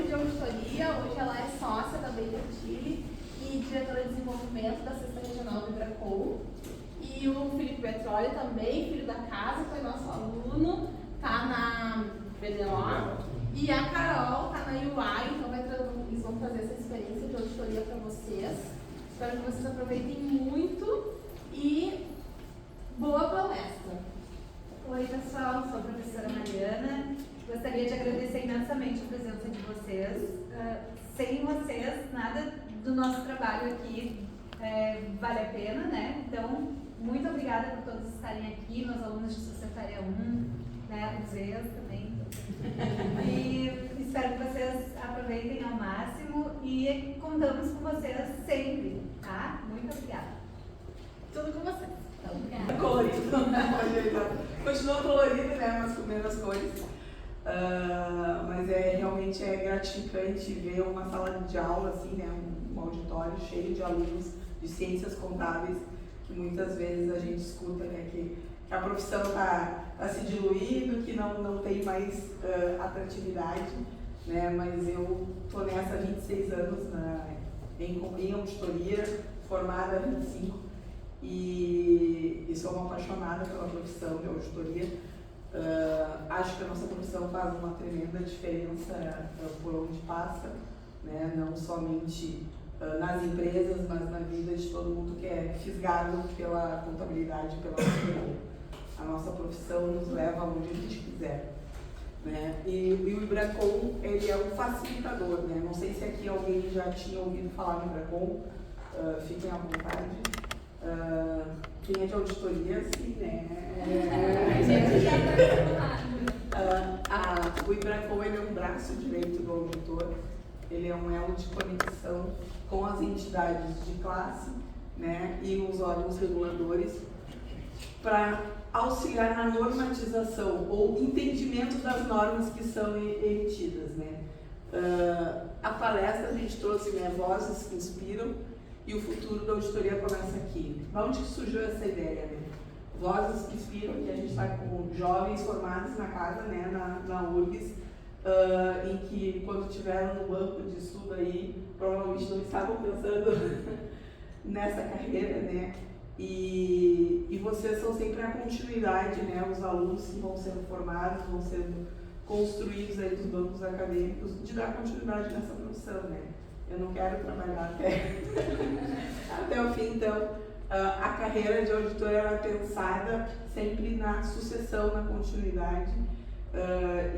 tempo de auditoria, hoje ela é sócia da Baker Tilly e diretora de desenvolvimento da Sexta Regional do Ibracol. E o Felipe Petroli também, filho da casa, foi nosso aluno, tá na BDO. E a Carol tá na UI, então eles vão trazer essa experiência de auditoria para vocês. Espero que vocês aproveitem muito e boa palestra. Oi pessoal, sou a professora Mariana. Gostaria de agradecer imensamente a presença de vocês. Sem vocês, nada do nosso trabalho aqui vale a pena, né? Então, muito obrigada por todos estarem aqui, meus alunos de Societária 1, né? Os ex também. E espero que vocês aproveitem ao máximo e contamos com vocês sempre, tá? Muito obrigada. Tudo com vocês. Então, obrigada. Colorido, continua colorido, né? Mas com menos cores. Mas realmente é gratificante ver uma sala de aula, assim, né? Um auditório cheio de alunos de ciências contábeis, que muitas vezes a gente escuta, né? Que a profissão está se diluindo, que não tem mais atratividade, né? Mas eu estou nessa há 26 anos em auditoria, formada há 25, e sou uma apaixonada pela profissão de auditoria. Acho que a nossa profissão faz uma tremenda diferença por onde passa, né? Não somente nas empresas, mas na vida de todo mundo que é fisgado pela contabilidade, pela auditoria. A nossa profissão nos leva aonde a gente quiser, né? E o Ibracol, ele é um facilitador, né? Não sei se aqui alguém já tinha ouvido falar no Ibracol, fiquem à vontade. Quem é de auditoria, sim, né? O Ibracol, ele é um braço direito do auditor, ele é um elo de conexão com as entidades de classe, né, e os órgãos reguladores para auxiliar na normatização ou entendimento das normas que são emitidas, né. A palestra a gente trouxe, né, Vozes que Inspiram, e o futuro da auditoria começa aqui. De onde surgiu essa ideia, né? Vozes que Inspiram, que a gente está com jovens formados na casa, né, na URGS, em que quando estiveram no banco de estudo aí, provavelmente não estavam pensando nessa carreira, né? E vocês são sempre a continuidade, né? Os alunos que vão sendo formados, vão sendo construídos aí dos bancos acadêmicos, de dar continuidade nessa profissão, né? Eu não quero trabalhar até o fim, então a carreira de auditor ela é pensada sempre na sucessão, na continuidade,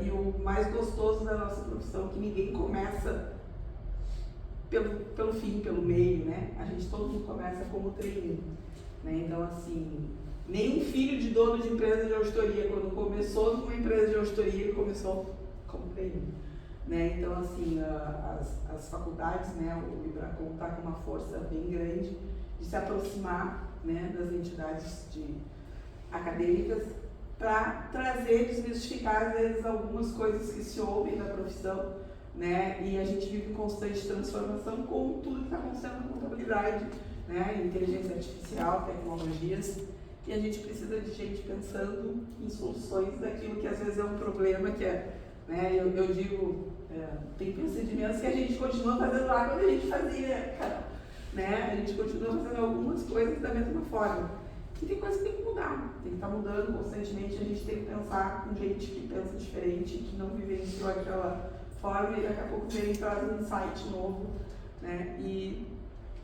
e o mais gostoso da nossa profissão é que ninguém começa pelo fim, pelo meio, né? Todo mundo começa como trainee, né? Então, assim, nenhum filho de dono de empresa de auditoria, quando começou numa empresa de auditoria, ele começou como trainee. Né? Então, assim, as faculdades, né, o Ibracol está com uma força bem grande de se aproximar, né, das entidades acadêmicas para trazer, desmistificar, às vezes, algumas coisas que se ouvem da profissão, né, e a gente vive em constante transformação com tudo que está acontecendo na contabilidade, né, inteligência artificial, tecnologias, e a gente precisa de gente pensando em soluções daquilo que às vezes é um problema que é, né, eu digo, tem procedimentos que a gente continua fazendo lá quando a gente fazia, cara, né? A gente continua fazendo algumas coisas da mesma forma. E tem coisas que tem que mudar, tem que estar mudando constantemente, a gente tem que pensar com gente que pensa diferente, que não vivenciou aquela forma e daqui a pouco vem e traz um insight novo, né? E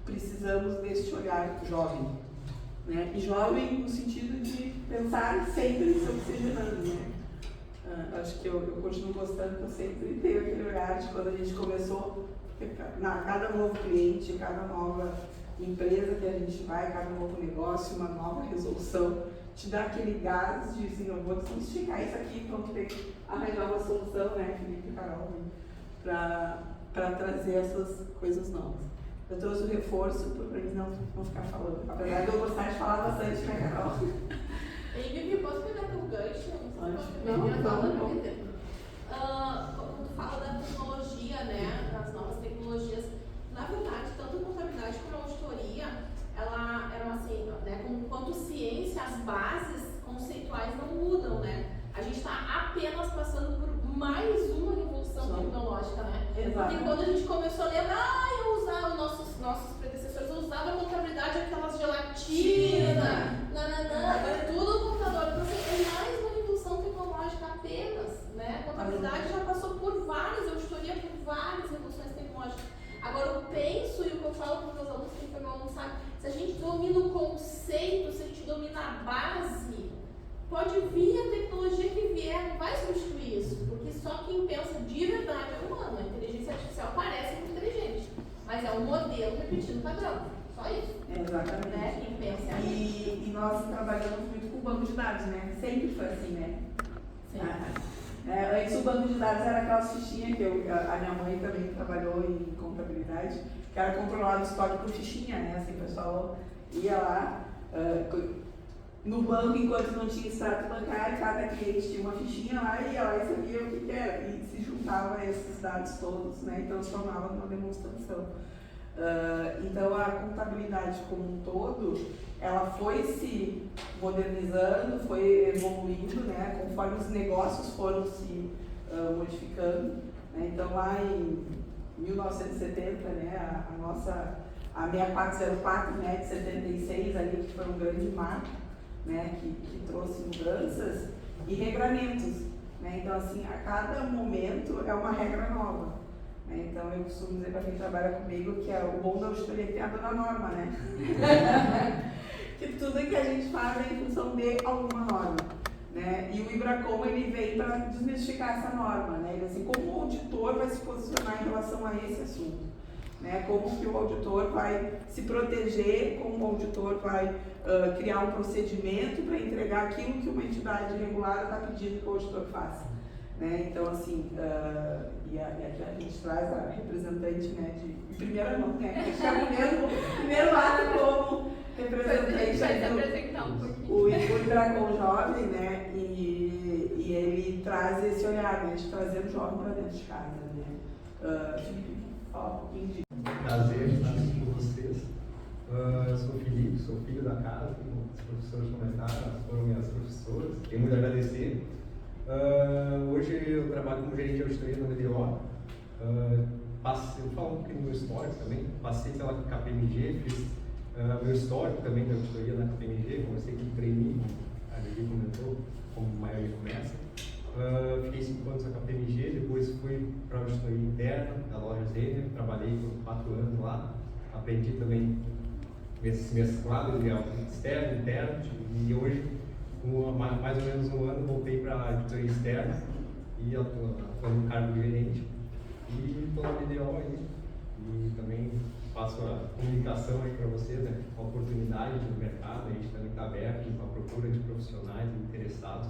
precisamos deste olhar jovem, né? E jovem no sentido de pensar sempre se oxigenando, né? Acho que eu continuo gostando, que eu sempre tenho aquele olhar de quando a gente começou, cada novo cliente, cada nova empresa que a gente vai, cada novo negócio, uma nova resolução, te dá aquele gás de assim, eu vou desmistificar isso aqui, pronto, tem que arranjar uma solução, né, Felipe e Carol, para trazer essas coisas novas. Eu trouxe o reforço para eles não ficar falando, apesar de eu gostar de falar bastante, né, Carol? E Vivi, posso pegar teu gancho? Não. Quando tu fala da tecnologia, né, das novas tecnologias, na verdade, tanto a contabilidade como a auditoria, ela era assim, né, quanto ciência, as bases conceituais não mudam, né? A gente está apenas passando por mais uma revolução tecnológica, né? Exato. Porque quando a gente começou a lembrar, eu usava, nossos predecessores usavam a contabilidade, aquelas gelatinas, agora é tudo no computador. Então, assim, é mais uma revolução tecnológica apenas, né? A contabilidade já passou por várias, a auditoria por várias revoluções tecnológicas. Agora, eu penso e o que eu falo para os meus alunos que foi meu aluno sabe, se a gente domina o conceito, se a gente domina a base, pode vir a tecnologia que vier, não vai substituir isso, porque só quem pensa de verdade é humano. A inteligência artificial parece muito inteligente, mas é um modelo repetindo o padrão, só isso. Exatamente. Né? Quem pensa é E nós trabalhamos muito com o banco de dados, né? Sempre foi assim, né? Sim. Antes o banco de dados era aquelas fichinhas que a minha mãe também trabalhou em contabilidade, que era controlado o estoque por fichinha, né? Assim, o pessoal ia lá no banco, enquanto não tinha extrato bancário, cada cliente tinha uma fichinha lá e ia lá e sabia o que era. E se juntava esses dados todos, né? E transformava numa demonstração. Então a contabilidade como um todo, ela foi se modernizando, foi evoluindo, né, conforme os negócios foram se modificando. Né? Então lá em 1970, né, a 6404, né, de 76 ali, que foi um grande marco, né, que trouxe mudanças e regramentos. Né? Então assim, a cada momento é uma regra nova. Então, eu costumo dizer para quem trabalha comigo que é o bom da auditoria que é a dona norma, né? Que tudo que a gente faz é em função de alguma norma. Né? E o IBRACOM, ele vem para desmistificar essa norma. Né? Ele, assim, como o auditor vai se posicionar em relação a esse assunto? Né? Como que o auditor vai se proteger, como o auditor vai criar um procedimento para entregar aquilo que uma entidade regulada está pedindo que o auditor faça. Né? Então, assim, e aqui a gente traz a representante, né, de primeira mão, né? A gente está no primeiro ato como representante do IBRACOM Jovem, né? E ele traz esse olhar, né, de trazer o jovem para dentro de casa. Né? Felipe, fala um pouquinho disso. Prazer estar aqui com vocês. Eu sou o Felipe, sou filho da casa, como os professores comentaram, foram minhas professoras, tenho muito a agradecer. Hoje eu trabalho como gerente de auditoria na BDO. Vou falar um pouquinho do meu histórico também. Passei pela KPMG, fiz meu histórico também da auditoria na KPMG. Comecei como trainee, a Lili comentou, como a maioria começa. Fiquei 5 anos na KPMG, depois fui para a auditoria interna da loja Renner. Trabalhei por 4 anos lá. Aprendi também mesclado de externo e interno. E hoje, mais ou menos um ano, voltei para a auditoria externa e atuando no cargo de gerente. E estou na BDO aí, e também faço a comunicação aí para vocês, né, com a oportunidade no mercado. A gente também está aberto com a procura de profissionais interessados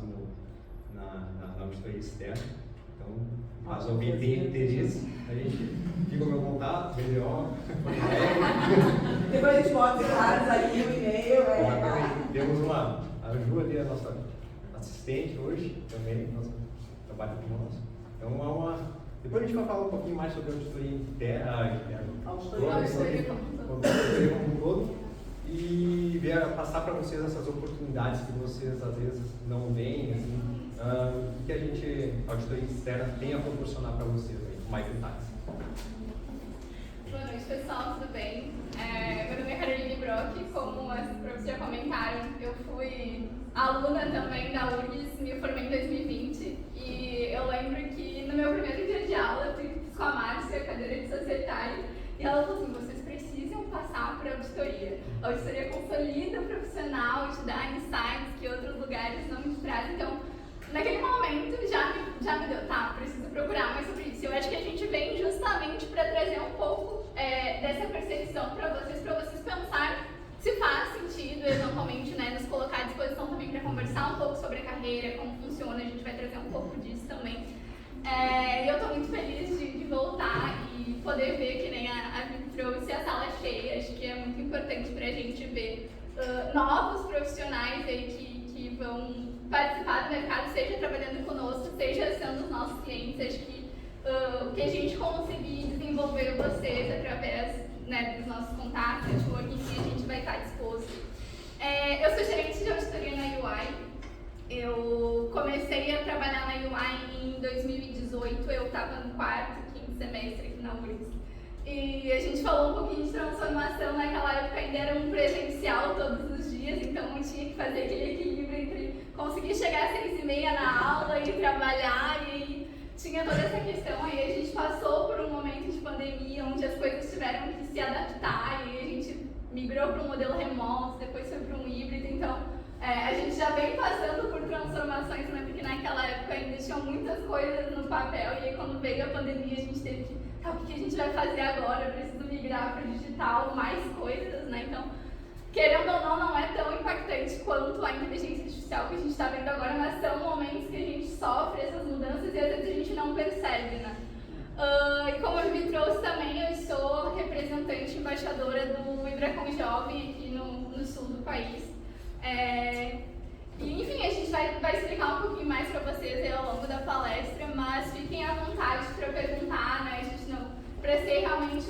na auditoria externa. Então, caso alguém tenha interesse, a gente fica o meu contato, BDO. Depois a gente bota os dados aí, o e-mail. Temos a Ju ali, a nossa assistente hoje, também, nosso trabalho conosco. Então depois a gente vai falar um pouquinho mais sobre a auditoria interna, auditoria como um todo, e passar para vocês essas oportunidades que vocês às vezes não veem, assim, que a auditoria externa tem a proporcionar para vocês aí, com mais detalhes. Boa noite, pessoal, tudo bem? Meu nome é Caroline Brock, como as professores já comentaram, eu fui aluna também da URGS, me formei em 2020 e eu lembro que no meu primeiro dia de aula eu fiz com a Márcia, cadeira de societário, e ela falou assim: vocês precisam passar para a auditoria. A auditoria consolida o profissional, te dá insights que outros lugares não te trazem. Então, naquele momento já me deu, preciso procurar mais sobre isso. Eu acho que a gente vem justamente para trazer um pouco dessa percepção para vocês pensarem se faz sentido eventualmente, né, nos colocar à disposição também para conversar um pouco sobre a carreira, como funciona. A gente vai trazer um pouco disso também. E eu estou muito feliz de voltar e poder ver, que nem a Vivi trouxe, a sala cheia. Acho que é muito importante para a gente ver novos profissionais aí que vão participar do mercado, seja trabalhando conosco, seja sendo os nossos clientes. Acho que o que a gente conseguir desenvolver vocês através, né, dos nossos contatos, networking, que a gente vai estar disposto. Eu sou gerente de auditoria na UI. Eu comecei a trabalhar na UI em 2018, eu estava no 4º, 5º semestre na URGS. E a gente falou um pouquinho de transformação, naquela época ainda era um presencial todos os dias, então eu tinha que fazer aquele equilíbrio entre conseguir chegar às 6h30 na aula e trabalhar, e tinha toda essa questão. Aí a gente passou por um momento de pandemia onde as coisas tiveram que se adaptar, e a gente migrou para um modelo remoto, depois foi para um híbrido, então a gente já vem passando por transformações, né? Porque naquela época ainda tinham muitas coisas no papel, e aí quando veio a pandemia a gente teve que, o que a gente vai fazer agora? Eu preciso migrar para o digital, mais coisas, né? Então, querendo ou não é tão impactante quanto a inteligência artificial que a gente está vendo agora, mas são momentos que a gente sofre essas mudanças e às vezes a gente não percebe, né? E como eu me trouxe também, eu sou representante embaixadora do Ibracon Jovem aqui no sul do país. E, enfim, a gente vai explicar um pouquinho mais para vocês aí ao longo da palestra, mas fiquem à vontade para perguntar, né? A gente não, para ser realmente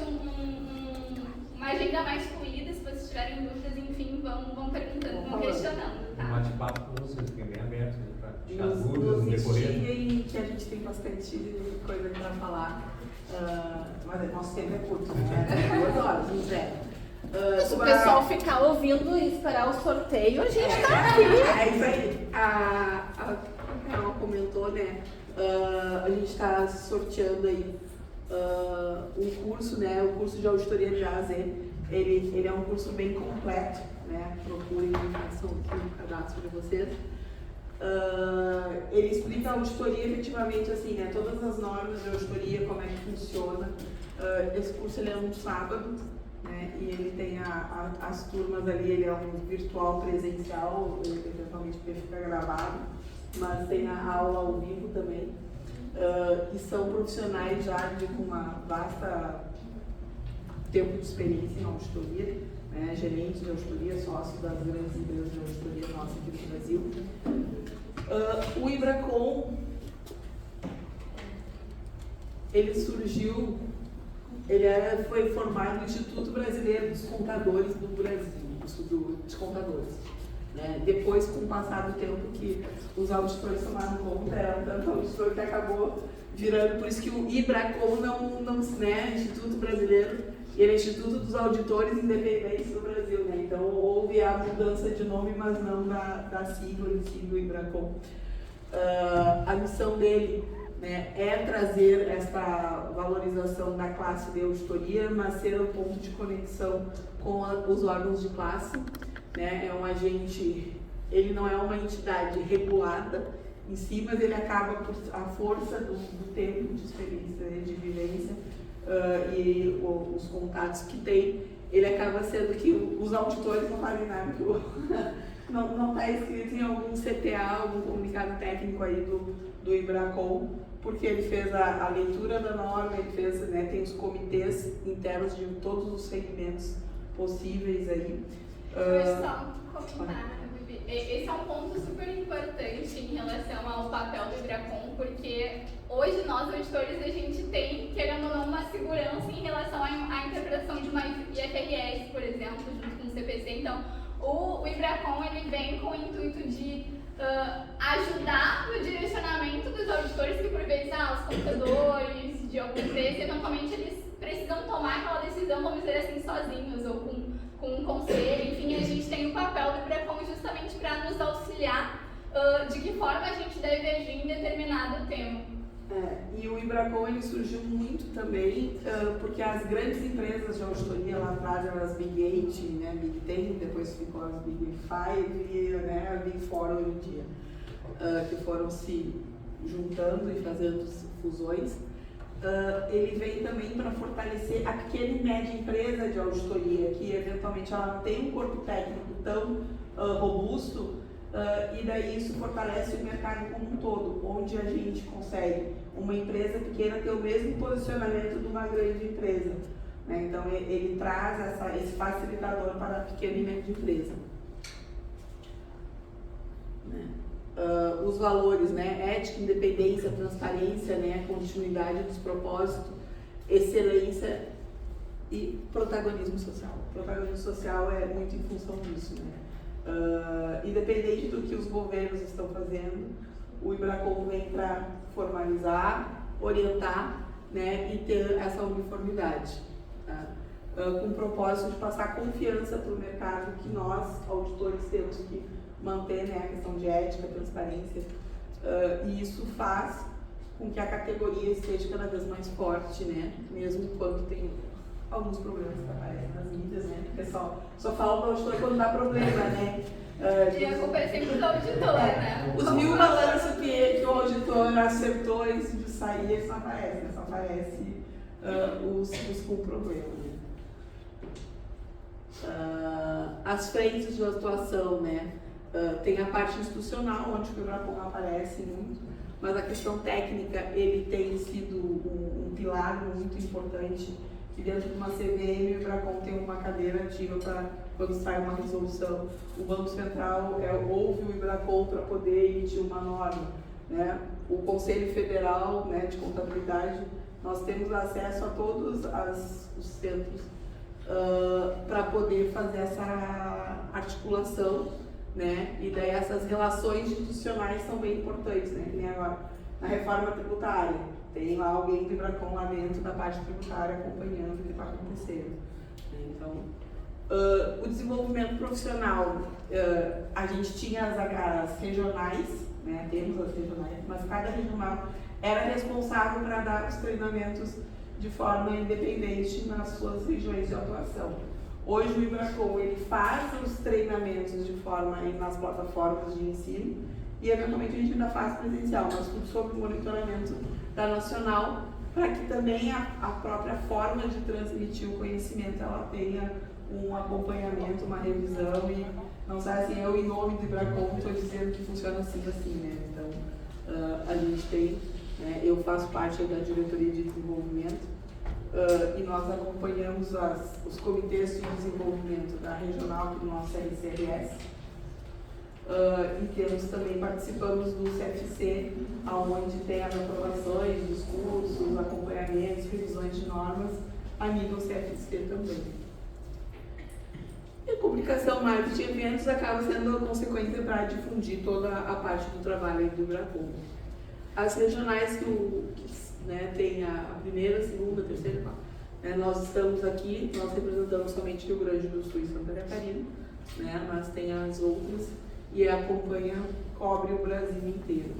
uma agenda mais fluida, se vocês tiverem dúvidas, enfim, vão perguntando, vão questionando, tá? Um bate-papo com vocês, fiquem bem abertos para tirar Nos dúvidas no decorrer. instiguem, que a gente tem bastante coisa para falar, mas nosso tempo é curto, né? 2 horas, no zero. Se o pessoal ficar ouvindo e esperar o sorteio, a gente tá aqui. É isso aí. A Carol comentou, né? A gente está sorteando aí um curso, né? O curso de auditoria de A a Z. Ele é um curso bem completo, né? Procurem a informação aqui no cadastro de vocês. Ele explica a auditoria efetivamente, assim, né? Todas as normas de auditoria, como é que funciona. Esse curso ele é um sábado, né? E ele tem as turmas ali, ele é um virtual presencial, eventualmente porque fica gravado, mas tem a aula ao vivo também. E são profissionais já com uma vasta tempo de experiência em auditoria, né? Gerentes de auditoria, sócios das grandes empresas de auditoria nossa aqui no Brasil. O Ibracon, ele surgiu, foi formado no Instituto Brasileiro dos Contadores do Brasil, dos contadores. Né? Depois, com o passar do tempo que os auditores tomaram conta, era tanto auditor que acabou virando, por isso que o Ibracon não né, Instituto Brasileiro, ele é Instituto dos Auditores Independentes do Brasil, né? Então houve a mudança de nome, mas não da sigla em si do Ibracon. A missão dele, né, é trazer essa valorização da classe de auditoria, mas ser um ponto de conexão com os órgãos de classe, né? É um agente, ele não é uma entidade regulada em si, mas ele acaba por a força do tempo de experiência, né, de vivência e os contatos que tem, ele acaba sendo que os auditores não fazem nada que não está escrito em algum CTA, algum comunicado técnico aí do Ibracon, porque ele fez a leitura da norma, ele fez, né, tem os comitês internos de todos os segmentos possíveis aí. Só comentar, Bibi. Esse é um ponto super importante em relação ao papel do Ibracon, porque hoje nós, auditores, a gente tem, querendo ou não, uma segurança em relação à interpretação de uma IFRS, por exemplo, junto com o CPC. Então, o Ibracon, ele vem com o intuito de ajudar no direcionamento dos auditores, que por vezes os contadores de alguma empresa, eventualmente eles precisam tomar aquela decisão, vamos dizer assim, sozinhos, ou com um conselho. Enfim, a gente tem o papel do Ibracon justamente para nos auxiliar de que forma a gente deve agir em determinado tema. E o Ibracon, ele surgiu muito também porque as grandes empresas de auditoria lá atrás eram as Big 8, né, Big 10, depois ficou as Big 5 e, né, a Big 4 hoje em dia, que foram se juntando e fazendo fusões. Ele vem também para fortalecer a pequena e média empresa de auditoria, que eventualmente ela não tem um corpo técnico tão robusto, e daí isso fortalece o mercado como um todo, onde a gente consegue uma empresa pequena ter o mesmo posicionamento de uma grande empresa, né? Então ele traz esse facilitador para a pequena e média empresa, né? Os valores, né? Ética, independência, transparência, né? Continuidade dos propósitos, excelência e protagonismo social. O protagonismo social é muito em função disso, né? Independente do que os governos estão fazendo, o Ibracon vem para formalizar, orientar né, e ter essa uniformidade, tá? Com o propósito de passar confiança para o mercado que nós, auditores, temos que manter, né, a questão de ética, transparência, e isso faz com que a categoria esteja cada vez mais forte, né, mesmo quando tem alguns problemas que aparecem nas mídias, né, porque só fala para o auditor quando dá problema, né. E a culpa é sempre do auditor, né? Os 1000 balanços que o auditor acertou antes de sair, eles não aparecem, né? Só aparecem os com problema. Né? As frentes de atuação, né? Tem a parte institucional, onde o IBRACON aparece muito, mas a questão técnica, ele tem sido um pilar muito importante, que dentro de uma CVM, o IBRACON tem uma cadeira ativa para, quando sai uma resolução, o Banco Central ouve o IBRACON para poder emitir uma norma, né? O Conselho Federal, né, de Contabilidade, nós temos acesso a todos os centros para poder fazer essa articulação, né? E daí essas relações institucionais são bem importantes, né? Que nem agora na reforma tributária, tem lá alguém do IBRACON lá dentro da parte tributária acompanhando o que está acontecendo. Então, o desenvolvimento profissional, a gente tinha as regionais, né? Temos as regionais, mas cada regional era responsável para dar os treinamentos de forma independente nas suas regiões de atuação. Hoje o IBRACON ele faz os treinamentos de forma nas plataformas de ensino e eventualmente a gente ainda faz presencial, mas tudo sob o monitoramento da Nacional, para que também a própria forma de transmitir o conhecimento ela tenha um acompanhamento, uma revisão e não sai assim, eu em nome do IBRACON estou dizendo que funciona assim, né? Então a gente tem, né, eu faço parte da diretoria de desenvolvimento e nós acompanhamos os comitês de desenvolvimento da regional aqui do nosso CRCRS e temos também, participamos do CFC, onde tem as aprovações dos cursos, acompanhamentos, revisões de normas, a nível CFC também. E a comunicação, marketing e eventos acaba sendo a consequência para difundir toda a parte do trabalho do IBRACON. As regionais que né, tem a primeira, a segunda, a terceira, né, nós estamos aqui, nós representamos somente Rio Grande do Sul e Santa Catarina, né, mas tem as outras e cobre o Brasil inteiro.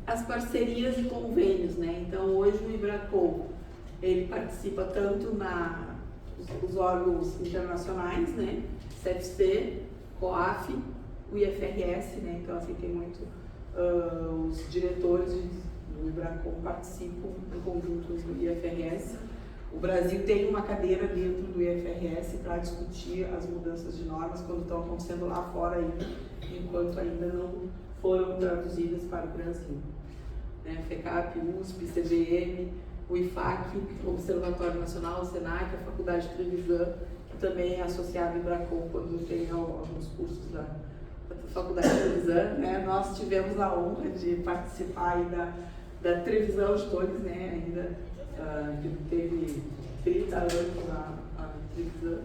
As parcerias e convênios, né, então hoje o IBRACON ele participa tanto os órgãos internacionais, né, CFC, COAF, o IFRS, né, então assim tem muito, os diretores do IBRACON participam em conjuntos do IFRS. O Brasil tem uma cadeira dentro do IFRS para discutir as mudanças de normas quando estão acontecendo lá fora ainda, enquanto ainda não foram traduzidas para o Brasil. Né, FECAP, USP, CVM, o IFAC, o Observatório Nacional, o SENAC, a Faculdade de Trevisan, que também é associado ao IBRACON quando tem alguns cursos da Faculdade de Trevisan, né? Nós tivemos a honra de participar aí da Trevisan Auditores, né? Ainda que teve 30 anos a Trevisan.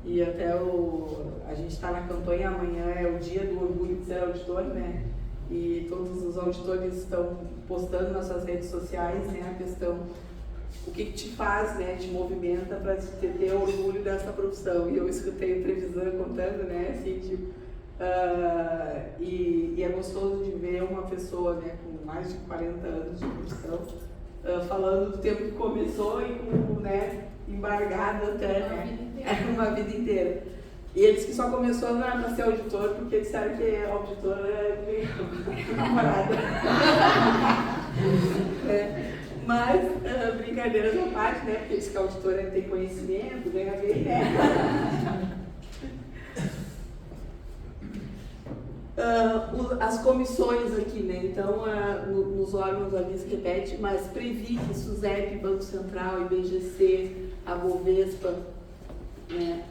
E até a gente está na campanha, amanhã é o dia do orgulho de ser auditor, né? E todos os auditores estão postando nas suas redes sociais, né? A questão, o que te faz, né? Te movimenta para ter orgulho dessa profissão. E eu escutei o Trevisan contando, né? Assim, tipo, e é gostoso de ver uma pessoa, né, com mais de 40 anos de profissão falando do tempo que começou e com, né, embargado até, né, uma vida inteira. E eles que só começou a ser auditor porque disseram que auditor é namorada. Mas, brincadeiras à parte, né, porque eles que auditor tem conhecimento, ganha bem, né? As comissões aqui, né? Então, nos órgãos a Vice repete, mas Previc, SUSEP, Banco Central, IBGC, a Bovespa, né?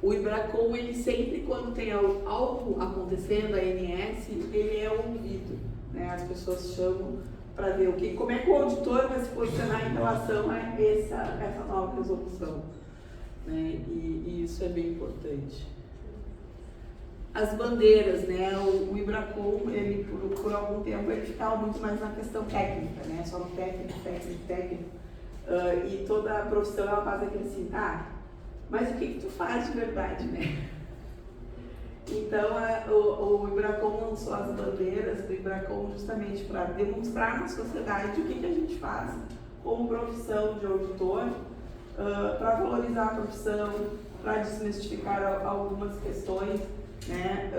O IBRACON, ele sempre, quando tem algo acontecendo, a ANS, ele é ouvido, né? As pessoas chamam para ver como é que o auditor vai se posicionar em relação a essa nova resolução, né? E isso é bem importante. as bandeiras, né? O Ibracom, ele por algum tempo ele ficava muito mais na questão técnica, né? Só no técnico. E toda a profissão ela faz aquele assim, mas o que tu faz de verdade, né? Então o Ibracom lançou as bandeiras do Ibracom justamente para demonstrar na sociedade o que a gente faz como profissão de auditor, para valorizar a profissão, para desmistificar algumas questões, né?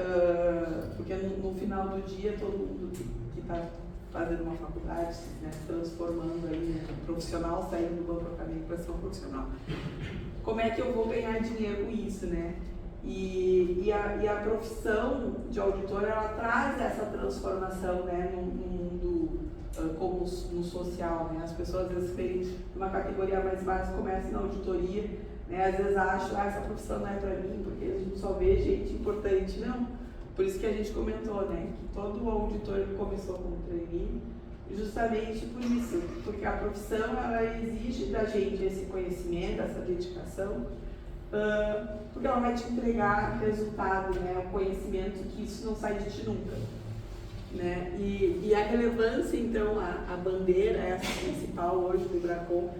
Porque no final do dia todo mundo que está fazendo uma faculdade, né, se transformando aí, né, profissional, saindo do banco acadêmico para ser um profissional. Como é que eu vou ganhar dinheiro com isso, né? E a profissão de auditor, ela traz essa transformação, né, no mundo como no social, né? As pessoas às vezes têm uma categoria mais baixa, começam na auditoria, né? Às vezes acham, essa profissão não é para mim, porque a gente só vê gente importante. Não, por isso que a gente comentou, né, que todo auditor começou como trainee, justamente por isso, porque a profissão ela exige da gente esse conhecimento, essa dedicação, porque ela vai te entregar resultado, né, o conhecimento, que isso não sai de ti nunca, né? E a relevância, então, a bandeira, essa principal hoje do Ibracom,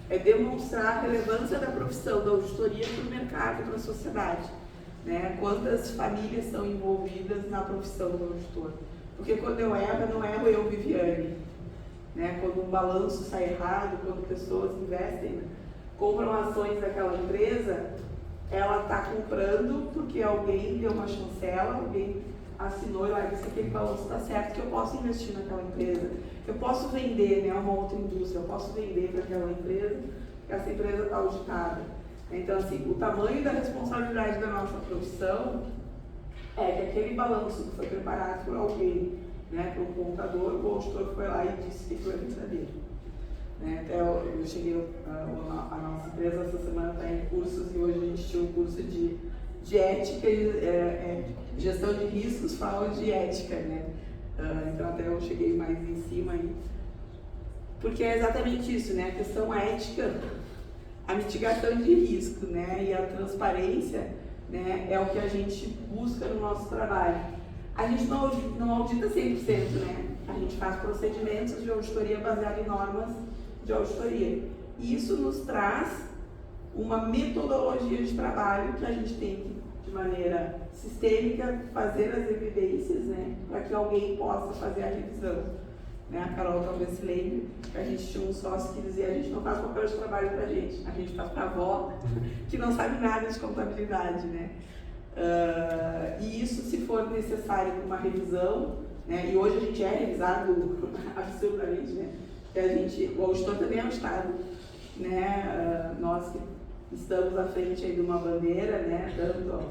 é demonstrar a relevância da profissão da auditoria para o mercado, para a sociedade, né? Quantas famílias estão envolvidas na profissão do auditor? Porque quando eu erro, não erro eu, Viviane, né? Quando um balanço sai errado, quando pessoas investem, compram ações daquela empresa, ela está comprando porque alguém deu uma chancela, alguém assinou e lá disse que aquele balanço está certo, que eu posso investir naquela empresa, eu posso vender, né, uma outra indústria, eu posso vender para aquela empresa, porque essa empresa está auditada. Então, assim, o tamanho da responsabilidade da nossa profissão é que aquele balanço que foi preparado por alguém, né, por um contador, o auditor foi lá e disse que foi verdadeiro. Né? Até eu cheguei, a nossa empresa essa semana está em cursos e hoje a gente tinha um curso de ética e gestão de riscos, fala de ética, né? Então até eu cheguei mais em cima aí. Porque é exatamente isso, né? A questão ética, a mitigação de risco, né? E a transparência, né? É o que a gente busca no nosso trabalho. A gente não audita 100%, né? A gente faz procedimentos de auditoria baseados em normas de auditoria. E isso nos traz uma metodologia de trabalho que a gente tem que, de maneira sistêmica, fazer as evidências, né, para que alguém possa fazer a revisão. Né? A Carol talvez se lembre que a gente tinha um sócio que dizia: a gente não faz papel de trabalho para a gente faz para a avó, que não sabe nada de contabilidade. Né? E isso, se for necessário para uma revisão, né, e hoje a gente é revisado absurdamente, né? O auditor também é auditado, né? Nós que estamos à frente aí de uma bandeira, né? Tanto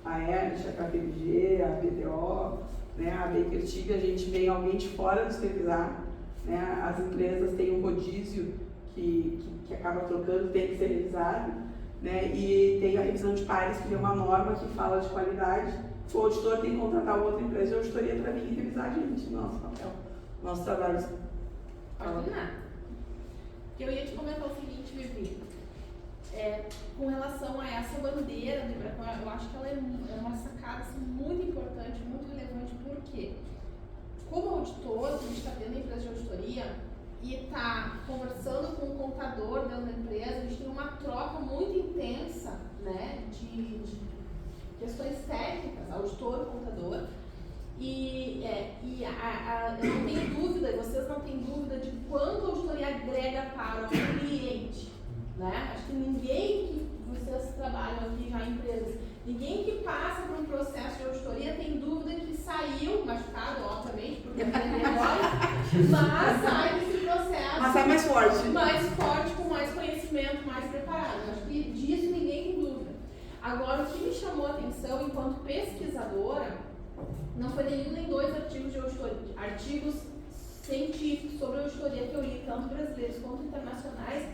a ERT, a KPMG, a BDO, né? A Baker Tilly, a gente vem alguém de fora nos revisar, né? As empresas têm um rodízio que acaba trocando, tem que ser revisado, né? E tem a revisão de pares, que é uma norma que fala de qualidade. O auditor tem que contratar uma outra empresa de auditoria para vir revisar a gente, nosso papel, nosso trabalho. Pode terminar. Eu ia te comentar o seguinte, Vivi, com relação a essa bandeira do Ibracom, eu acho que ela é uma sacada assim, muito importante, muito relevante, porque como auditor, a gente está dentro da empresa de auditoria e está conversando com o contador dentro da empresa, a gente tem uma troca muito intensa, né, de questões técnicas, auditor e contador. Eu não tenho dúvida, vocês não têm dúvida de quanto a auditoria agrega para o cliente, né? Acho que ninguém que vocês trabalham aqui já em empresas, ninguém que passa por um processo de auditoria tem dúvida que saiu machucado, obviamente, porque não tem negócio, mas sai desse processo. Mas sai mais forte. Mais forte, com mais conhecimento, mais preparado. Acho que disso ninguém tem dúvida. Agora, o que me chamou a atenção enquanto pesquisadora não foi nenhum nem dois artigos de auditoria, artigos científicos sobre auditoria que eu li, tanto brasileiros quanto internacionais,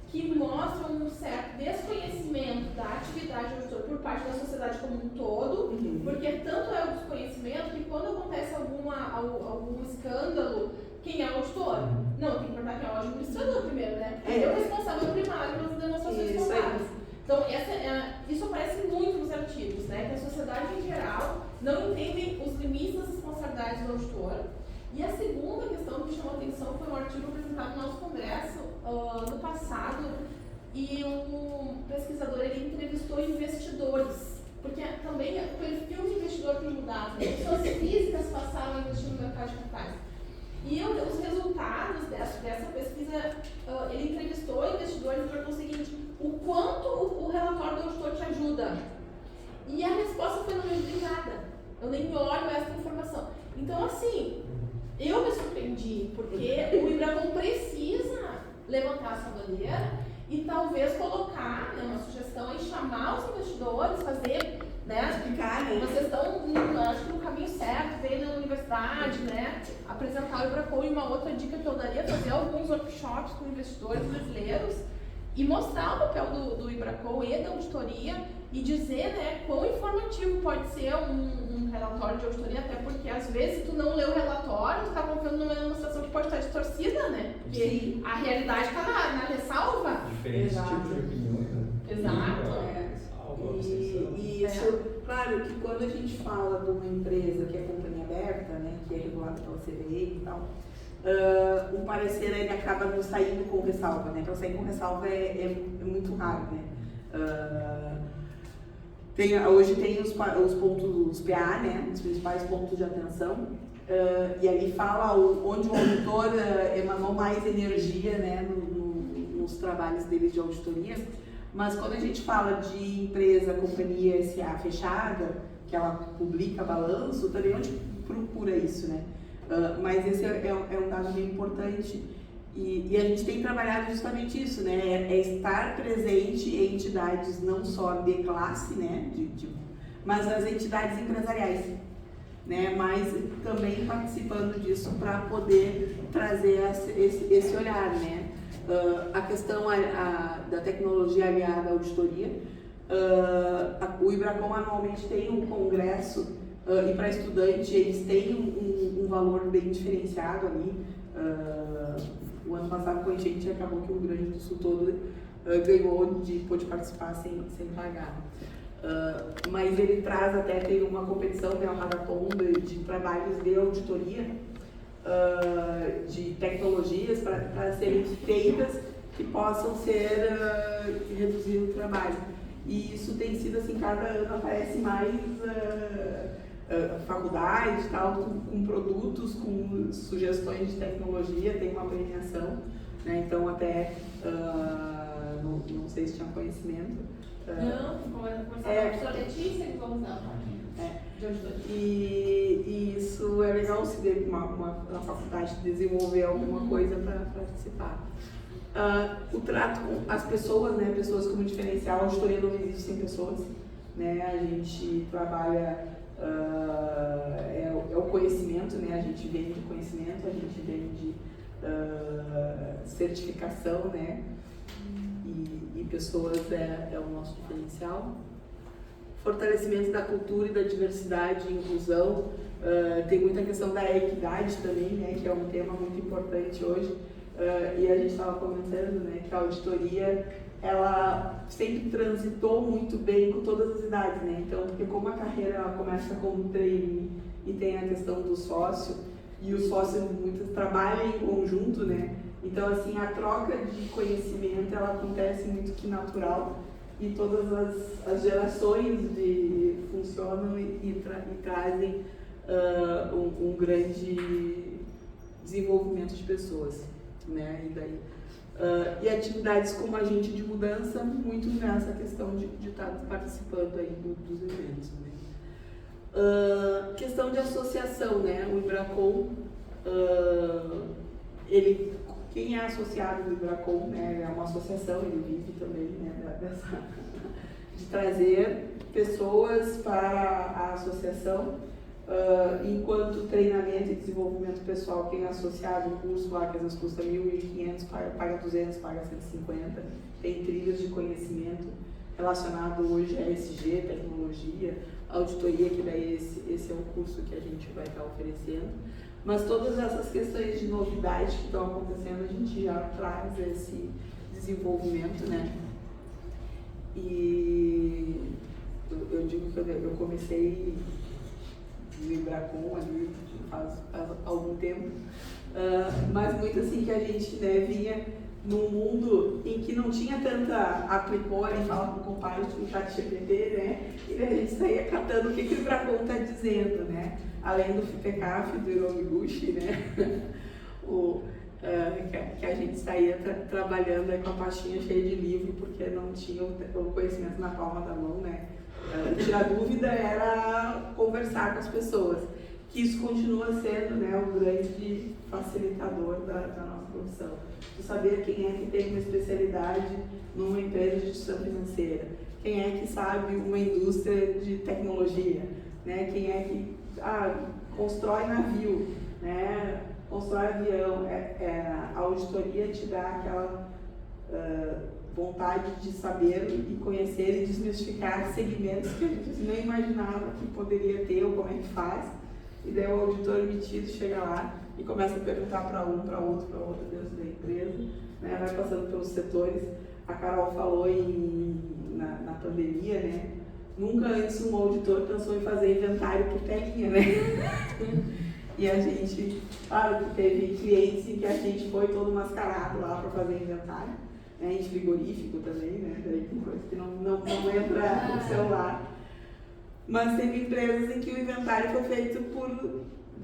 que mostram um certo desconhecimento da atividade de auditor por parte da sociedade como um todo, porque tanto é o desconhecimento que quando acontece algum escândalo, quem é o auditor? Não, tem que perguntar quem é o administrador primeiro, né? É o responsável primário pelas demonstrações contábeis. Então, isso aparece muito nos artigos, né? Que a sociedade em geral não entendem os limites das responsabilidades do auditor. E a segunda questão que me chamou a atenção foi um artigo apresentado no nosso congresso ano passado, e um pesquisador ele entrevistou investidores, porque também o perfil do investidor tem mudado, né? Pessoas físicas passaram a investir no mercado de capitais. E os resultados dessa pesquisa, ele entrevistou investidores e perguntou o seguinte: o quanto o relatório do auditor te ajuda? E a resposta foi: não me ajuda em nada, eu nem olho essa informação. Então, assim, eu me surpreendi, porque o Ibracon precisa levantar essa bandeira e talvez colocar, né, uma sugestão em chamar os investidores, fazer, né, Explicar, né? vocês estão, acho que no caminho certo, veio na universidade, né, apresentar o Ibracon. E uma outra dica que eu daria é fazer alguns workshops com investidores brasileiros e mostrar o papel do Ibracon e da auditoria e dizer, né, quão informativo pode ser um relatório de auditoria, até porque às vezes tu não lê o relatório, tu está confiando numa demonstração que pode estar distorcida, né, porque Sim. a realidade está na ressalva. Diferentes Exato. tipos de opiniões, né? Exato. Ressalva, abstenção. E isso, claro que quando a gente fala de uma empresa que é companhia aberta, né, que é regulada pela CVM e tal, o parecer ele acaba não saindo com ressalva, né? Para sair com ressalva é muito raro, né? Hoje tem os pontos, os PA, né? Os principais pontos de atenção, e ali fala onde o auditor emanou mais energia, né, nos trabalhos dele de auditoria. Mas quando a gente fala de empresa, companhia SA fechada, que ela publica balanço, também onde procura isso, né? Mas esse é um dado bem importante, e a gente tem trabalhado justamente isso, né? É estar presente em entidades não só de classe, né? Mas as entidades empresariais, né? Mas também participando disso para poder trazer esse olhar, né? A questão da tecnologia aliada à auditoria, o Ibracon anualmente tem um congresso, e para estudante eles têm um valor bem diferenciado ali. O ano passado, com a gente, acabou que o Rio Grande do Sul todo ganhou pôde participar sem pagar. Mas ele traz até, tem uma competição, né, um hackathon de trabalhos de auditoria, de tecnologias para serem feitas que possam ser reduzir o trabalho. E isso tem sido assim, cada ano aparece mais faculdade, tal, com produtos, com sugestões de tecnologia, tem uma premiação, né? Então até não sei se tinha conhecimento. Não, como a professora Letícia que vamos dar de auditoria. E isso é legal se uma faculdade desenvolver alguma coisa para participar. O trato com as pessoas, né? Pessoas como diferencial, a auditoria não existe sem pessoas, né? A gente trabalha, é o conhecimento, né? A gente vende conhecimento, a gente vende certificação, né? E pessoas é o nosso diferencial. Fortalecimento da cultura e da diversidade e inclusão. Tem muita questão da equidade também, né? Que é um tema muito importante hoje. E a gente estava comentando, né, que a auditoria ela sempre transitou muito bem com todas as idades, né? Então, porque como a carreira ela começa como trainee e tem a questão do sócio, e o sócio muitas trabalham em conjunto, né? Então, assim, a troca de conhecimento ela acontece muito que natural, e todas as gerações funcionam e trazem um grande desenvolvimento de pessoas, né? E atividades como agente de mudança, muito nessa questão de estar participando aí dos eventos, né? Questão de associação, né? O Ibracon, quem é associado do Ibracon, né, é uma associação, ele vive também, né, de trazer pessoas para a associação, enquanto treinamento e desenvolvimento pessoal. Quem é associado no curso lá, que às vezes custa 1.500, paga 200, paga 150, tem trilhas de conhecimento relacionado hoje a ESG, tecnologia, auditoria, que daí esse é o curso que a gente vai estar oferecendo. Mas todas essas questões de novidade que estão acontecendo, a gente já traz esse desenvolvimento, né? E eu digo que eu comecei no Ibracon ali faz algum tempo, mas muito assim que a gente, né, vinha num mundo em que não tinha tanta aplicou e fala com o compadre no chat GPT, né? E a gente saía catando o que o Ibracon está dizendo, né? Além do FIPECAF, do Iromiguchi, né? Que a gente saía trabalhando aí com a pastinha cheia de livro, porque não tinha o conhecimento na palma da mão, né? Tirar dúvida era conversar com as pessoas, que isso continua sendo, né, o grande facilitador da nossa profissão. De saber quem é que tem uma especialidade numa empresa de instituição financeira, quem é que sabe uma indústria de tecnologia, né? Quem é que constrói navio, né? Constrói avião. A auditoria te dá aquela vontade de saber e conhecer e desmistificar segmentos que a gente nem imaginava que poderia ter ou como é que faz. E daí o auditor emitido chega lá e começa a perguntar para um, para outro dentro da empresa, né? Vai passando pelos setores. A Carol falou na pandemia, né? Nunca antes um auditor pensou em fazer inventário por telinha, né? E a gente, claro que teve clientes em que a gente foi todo mascarado lá para fazer inventário, né? Em frigorífico também, né? Daí tem coisa que não entra no celular. Mas teve empresas em que o inventário foi feito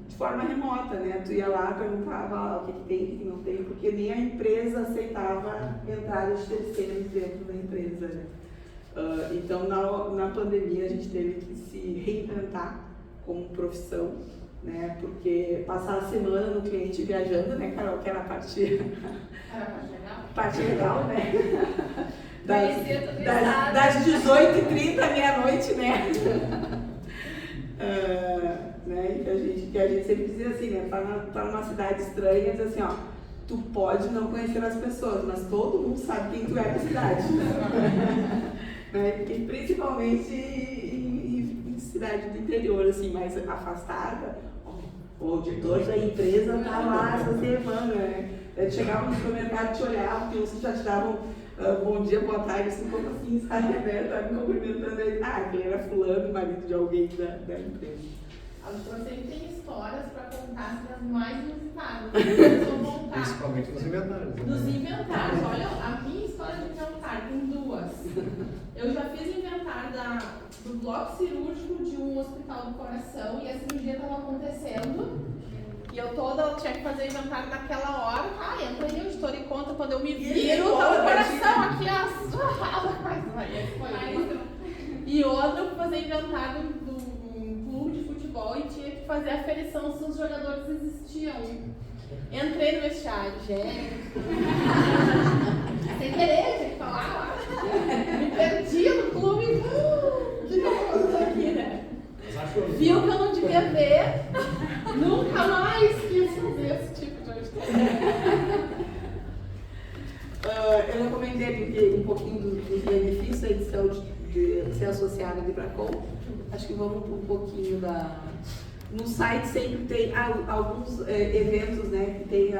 de forma remota, né? Tu ia lá, perguntava o que tem, o que não tem, porque nem a empresa aceitava entrada de terceiros dentro da empresa, né? Então, na pandemia, a gente teve que se reinventar como profissão, né? Porque passar a semana no cliente viajando, né, Carol, que era a parte legal, né? Das 18h30 à meia-noite, né? Né? Que a gente sempre dizia assim, né? Tá numa cidade estranha, diz assim, ó, tu pode não conhecer as pessoas, mas todo mundo sabe quem tu é na cidade. Né? Porque principalmente em cidade do interior, assim, mais afastada, o auditor da empresa tá lá essa semana, né? Chegava no supermercado, te olhava, porque vocês já te davam bom dia, boa tarde, assim, como assim, sabe, né? Tá me cumprimentando ele. Aquele era fulano, marido de alguém da empresa. A auditora sempre tem histórias para contar das mais inusitadas. Principalmente nos inventários. Dos inventários. Olha, a minha história de inventário tem duas. Eu já fiz inventário do bloco cirúrgico de um hospital do coração e a cirurgia estava acontecendo. E eu tinha que fazer inventário naquela hora. Entra aí, auditor, e conta quando eu me viro, tá o coração aqui, E outra, eu fui fazer inventário do clube de futebol e tinha que fazer a aferição se os jogadores existiam. Entrei no vestiário, gente. Sem querer, tinha que falar lá. Me perdi no clube. O que eu tô fazendo aqui, né? Viu que eu não devia ver. Nunca mais quis fazer esse tipo de auditório. Eu já comentei um pouquinho dos benefícios da edição de ser associada ao Ibracon. Acho que vamos um pouquinho no site sempre tem alguns eventos, né, que tem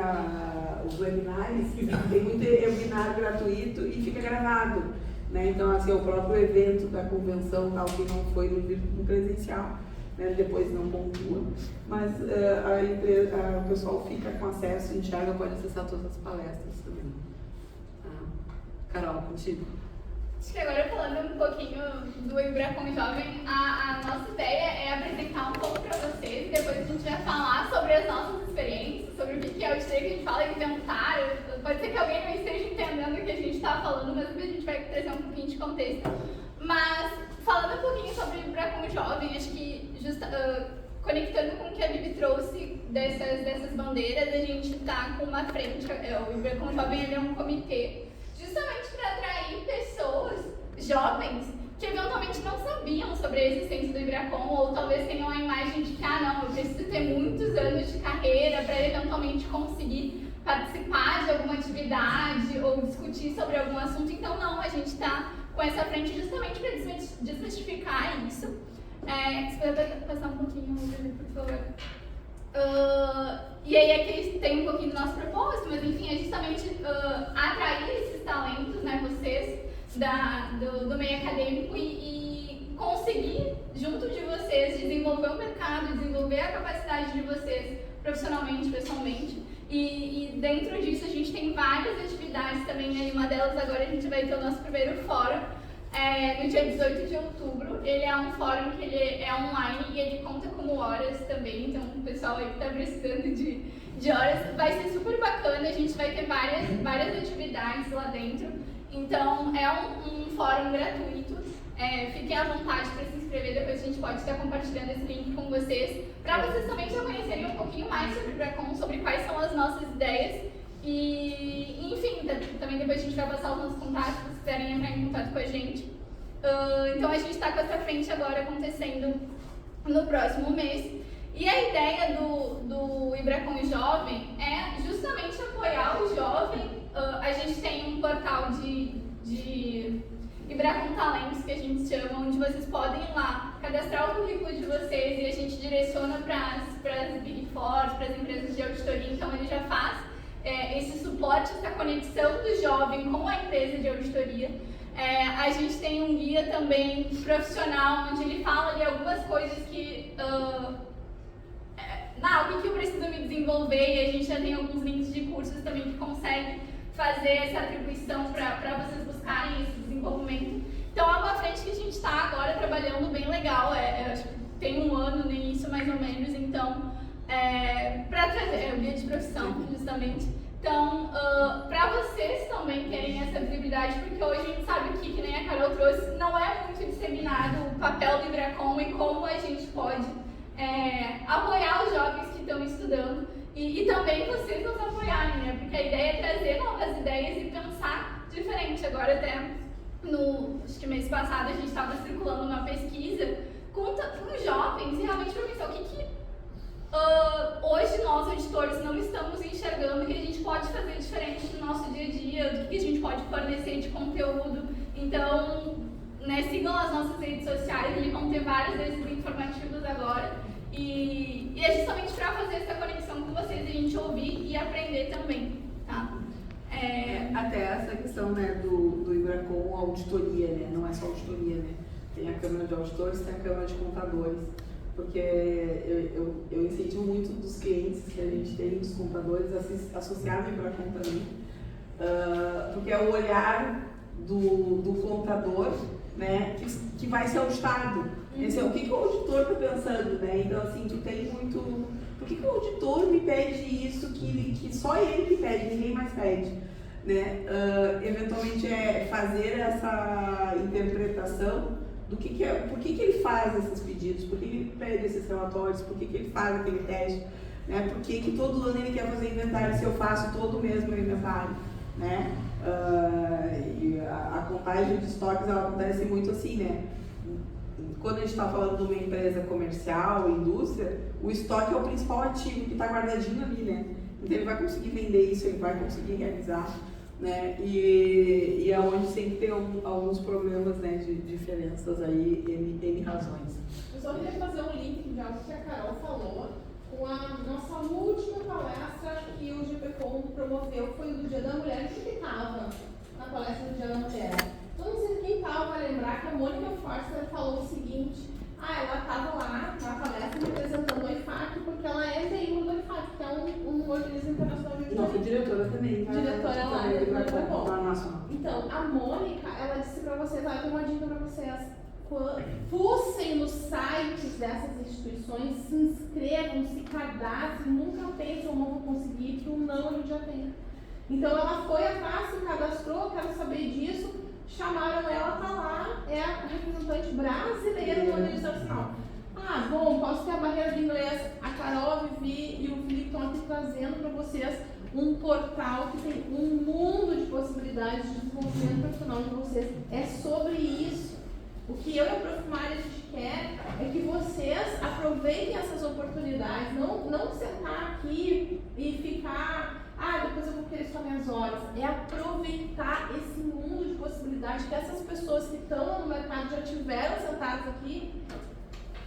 os webinários, tem muito webinar gratuito e fica gravado, né? Então, assim, o próprio evento da convenção, tal, que não foi no presencial, né, depois não pontua, mas o pessoal fica com acesso, enxerga, pode acessar todas as palestras também. Carol, contigo. Acho que agora falando um pouquinho do Ibracon Jovem, a nossa ideia é apresentar um pouco para vocês e depois a gente vai falar sobre as nossas experiências, sobre o que é o auditoria, que a gente fala inventário. Pode ser que alguém não esteja entendendo o que a gente está falando, mas a gente vai trazer um pouquinho de contexto. Mas falando um pouquinho sobre o Ibracon Jovem, acho que conectando com o que a Bibi trouxe dessas bandeiras, a gente está com uma frente, o Ibracon Jovem ele é um comitê justamente para atrair pessoas jovens que eventualmente não sabiam sobre a existência do Ibracon ou talvez tenham a imagem de que, não, eu preciso ter muitos anos de carreira para eventualmente conseguir participar de alguma atividade ou discutir sobre algum assunto. Então, não, a gente está com essa frente justamente para desmistificar isso. Se puder passar um pouquinho, por favor. E aí aqui tem um pouquinho do nosso propósito, mas enfim, é justamente atrair esses talentos, né, vocês do meio acadêmico e conseguir, junto de vocês, desenvolver o mercado, desenvolver a capacidade de vocês profissionalmente, pessoalmente. E dentro disso a gente tem várias atividades também, né? E uma delas agora a gente vai ter o nosso primeiro fórum, no dia 18 de outubro. Ele é um fórum que ele é online e ele conta como horas também, então o pessoal aí que está precisando de horas, vai ser super bacana, a gente vai ter várias atividades lá dentro. Então é um fórum gratuito, fiquem à vontade para se inscrever, depois a gente pode estar compartilhando esse link com vocês, para vocês também já conhecerem um pouquinho mais sobre o Bracon, sobre quais são as nossas ideias. E enfim, também depois a gente vai passar os nossos contatos, se quiserem entrar em contato com a gente. Então a gente está com essa frente agora acontecendo no próximo mês. E a ideia do Ibracon Jovem é justamente apoiar o jovem. A gente tem um portal de Ibracon Talentos, que a gente chama, onde vocês podem ir lá cadastrar o currículo de vocês e a gente direciona para as Big Four, para as empresas de auditoria. Então ele já faz esse suporte, essa conexão do jovem com a empresa de auditoria. A gente tem um guia também profissional, onde ele fala de algumas coisas que... o que eu preciso me desenvolver, e a gente já tem alguns links de cursos também que conseguem fazer essa atribuição para vocês buscarem esse desenvolvimento. Então é uma frente que a gente está agora trabalhando bem legal, acho que tem um ano no início mais ou menos, então para trazer o guia de profissão justamente. Então, para vocês também terem essa visibilidade, porque hoje a gente sabe que nem a Carol trouxe, não é muito disseminado o papel do Ibracon e como a gente pode apoiar os jovens que estão estudando e também vocês nos apoiarem, né? Porque a ideia é trazer novas ideias e pensar diferente. Agora até acho que mês passado a gente estava circulando uma pesquisa com jovens e realmente para pensar o que hoje nós auditores não estamos enxergando que a gente pode fazer diferente no nosso dia a dia, do que a gente pode fornecer de conteúdo. Então, sigam as nossas redes sociais, eles vão ter vários desses informativos agora. E é justamente para fazer essa conexão com vocês, a gente ouvir e aprender também, tá? Até essa questão, né, do Ibracon, auditoria, né? Não é só auditoria, né? Tem a Câmara de Auditores, tem a Câmara de Contadores. Porque eu incentivo muito dos clientes que a gente tem, dos contadores, a se associar no Ibracon também. Porque é o olhar do contador, né, que vai ser auditado. O que o auditor está pensando, né? Então, assim, tu tem muito... Por que o auditor me pede isso que só ele me pede, ninguém mais pede? Né? Eventualmente fazer essa interpretação do por que ele faz esses pedidos, por que ele pede esses relatórios, por que ele faz aquele teste, né? Por que todo ano ele quer fazer inventário se eu faço todo mês meu inventário, né? E a contagem de estoques ela acontece muito assim, né? Quando a gente está falando de uma empresa comercial, indústria, o estoque é o principal ativo que está guardadinho ali, né? Então ele vai conseguir vender isso, ele vai conseguir realizar, né? E é onde sempre tem alguns problemas, né, de diferenças aí, N razões. Eu só queria fazer um link de algo que a Carol falou com a nossa última palestra que o GPCom promoveu, foi do Dia da Mulher, que estava na palestra do Dia da Mulher. Então, não sei quem estava vai lembrar que a Mônica Forster falou o seguinte: ela estava lá na palestra representando o IFAC, porque ela é membro do IFAC, que é um organismo internacional de auditoria. Nossa, diretora também. Diretora lá, diretora nacional. Então, a Mônica, ela disse para vocês, eu tenho uma dica para vocês: fussem nos sites dessas instituições, se inscrevam, se cadastrem, nunca pensam, não vou conseguir, que o não a gente já tem. Então, ela foi atrás, se cadastrou, quero saber disso. Chamaram ela, tá lá, é a representante brasileira do organizacional. Bom, posso ter a barreira de inglês. A Carol, a Vivi e o Felipe estão aqui trazendo para vocês um portal que tem um mundo de possibilidades de desenvolvimento profissional de vocês. É sobre isso. O que eu e a Prof. Mari a gente quer é que vocês aproveitem essas oportunidades, não sentar aqui e ficar... depois eu vou querer só minhas horas. É aproveitar esse mundo de possibilidades que essas pessoas que estão no mercado já tiveram sentadas aqui,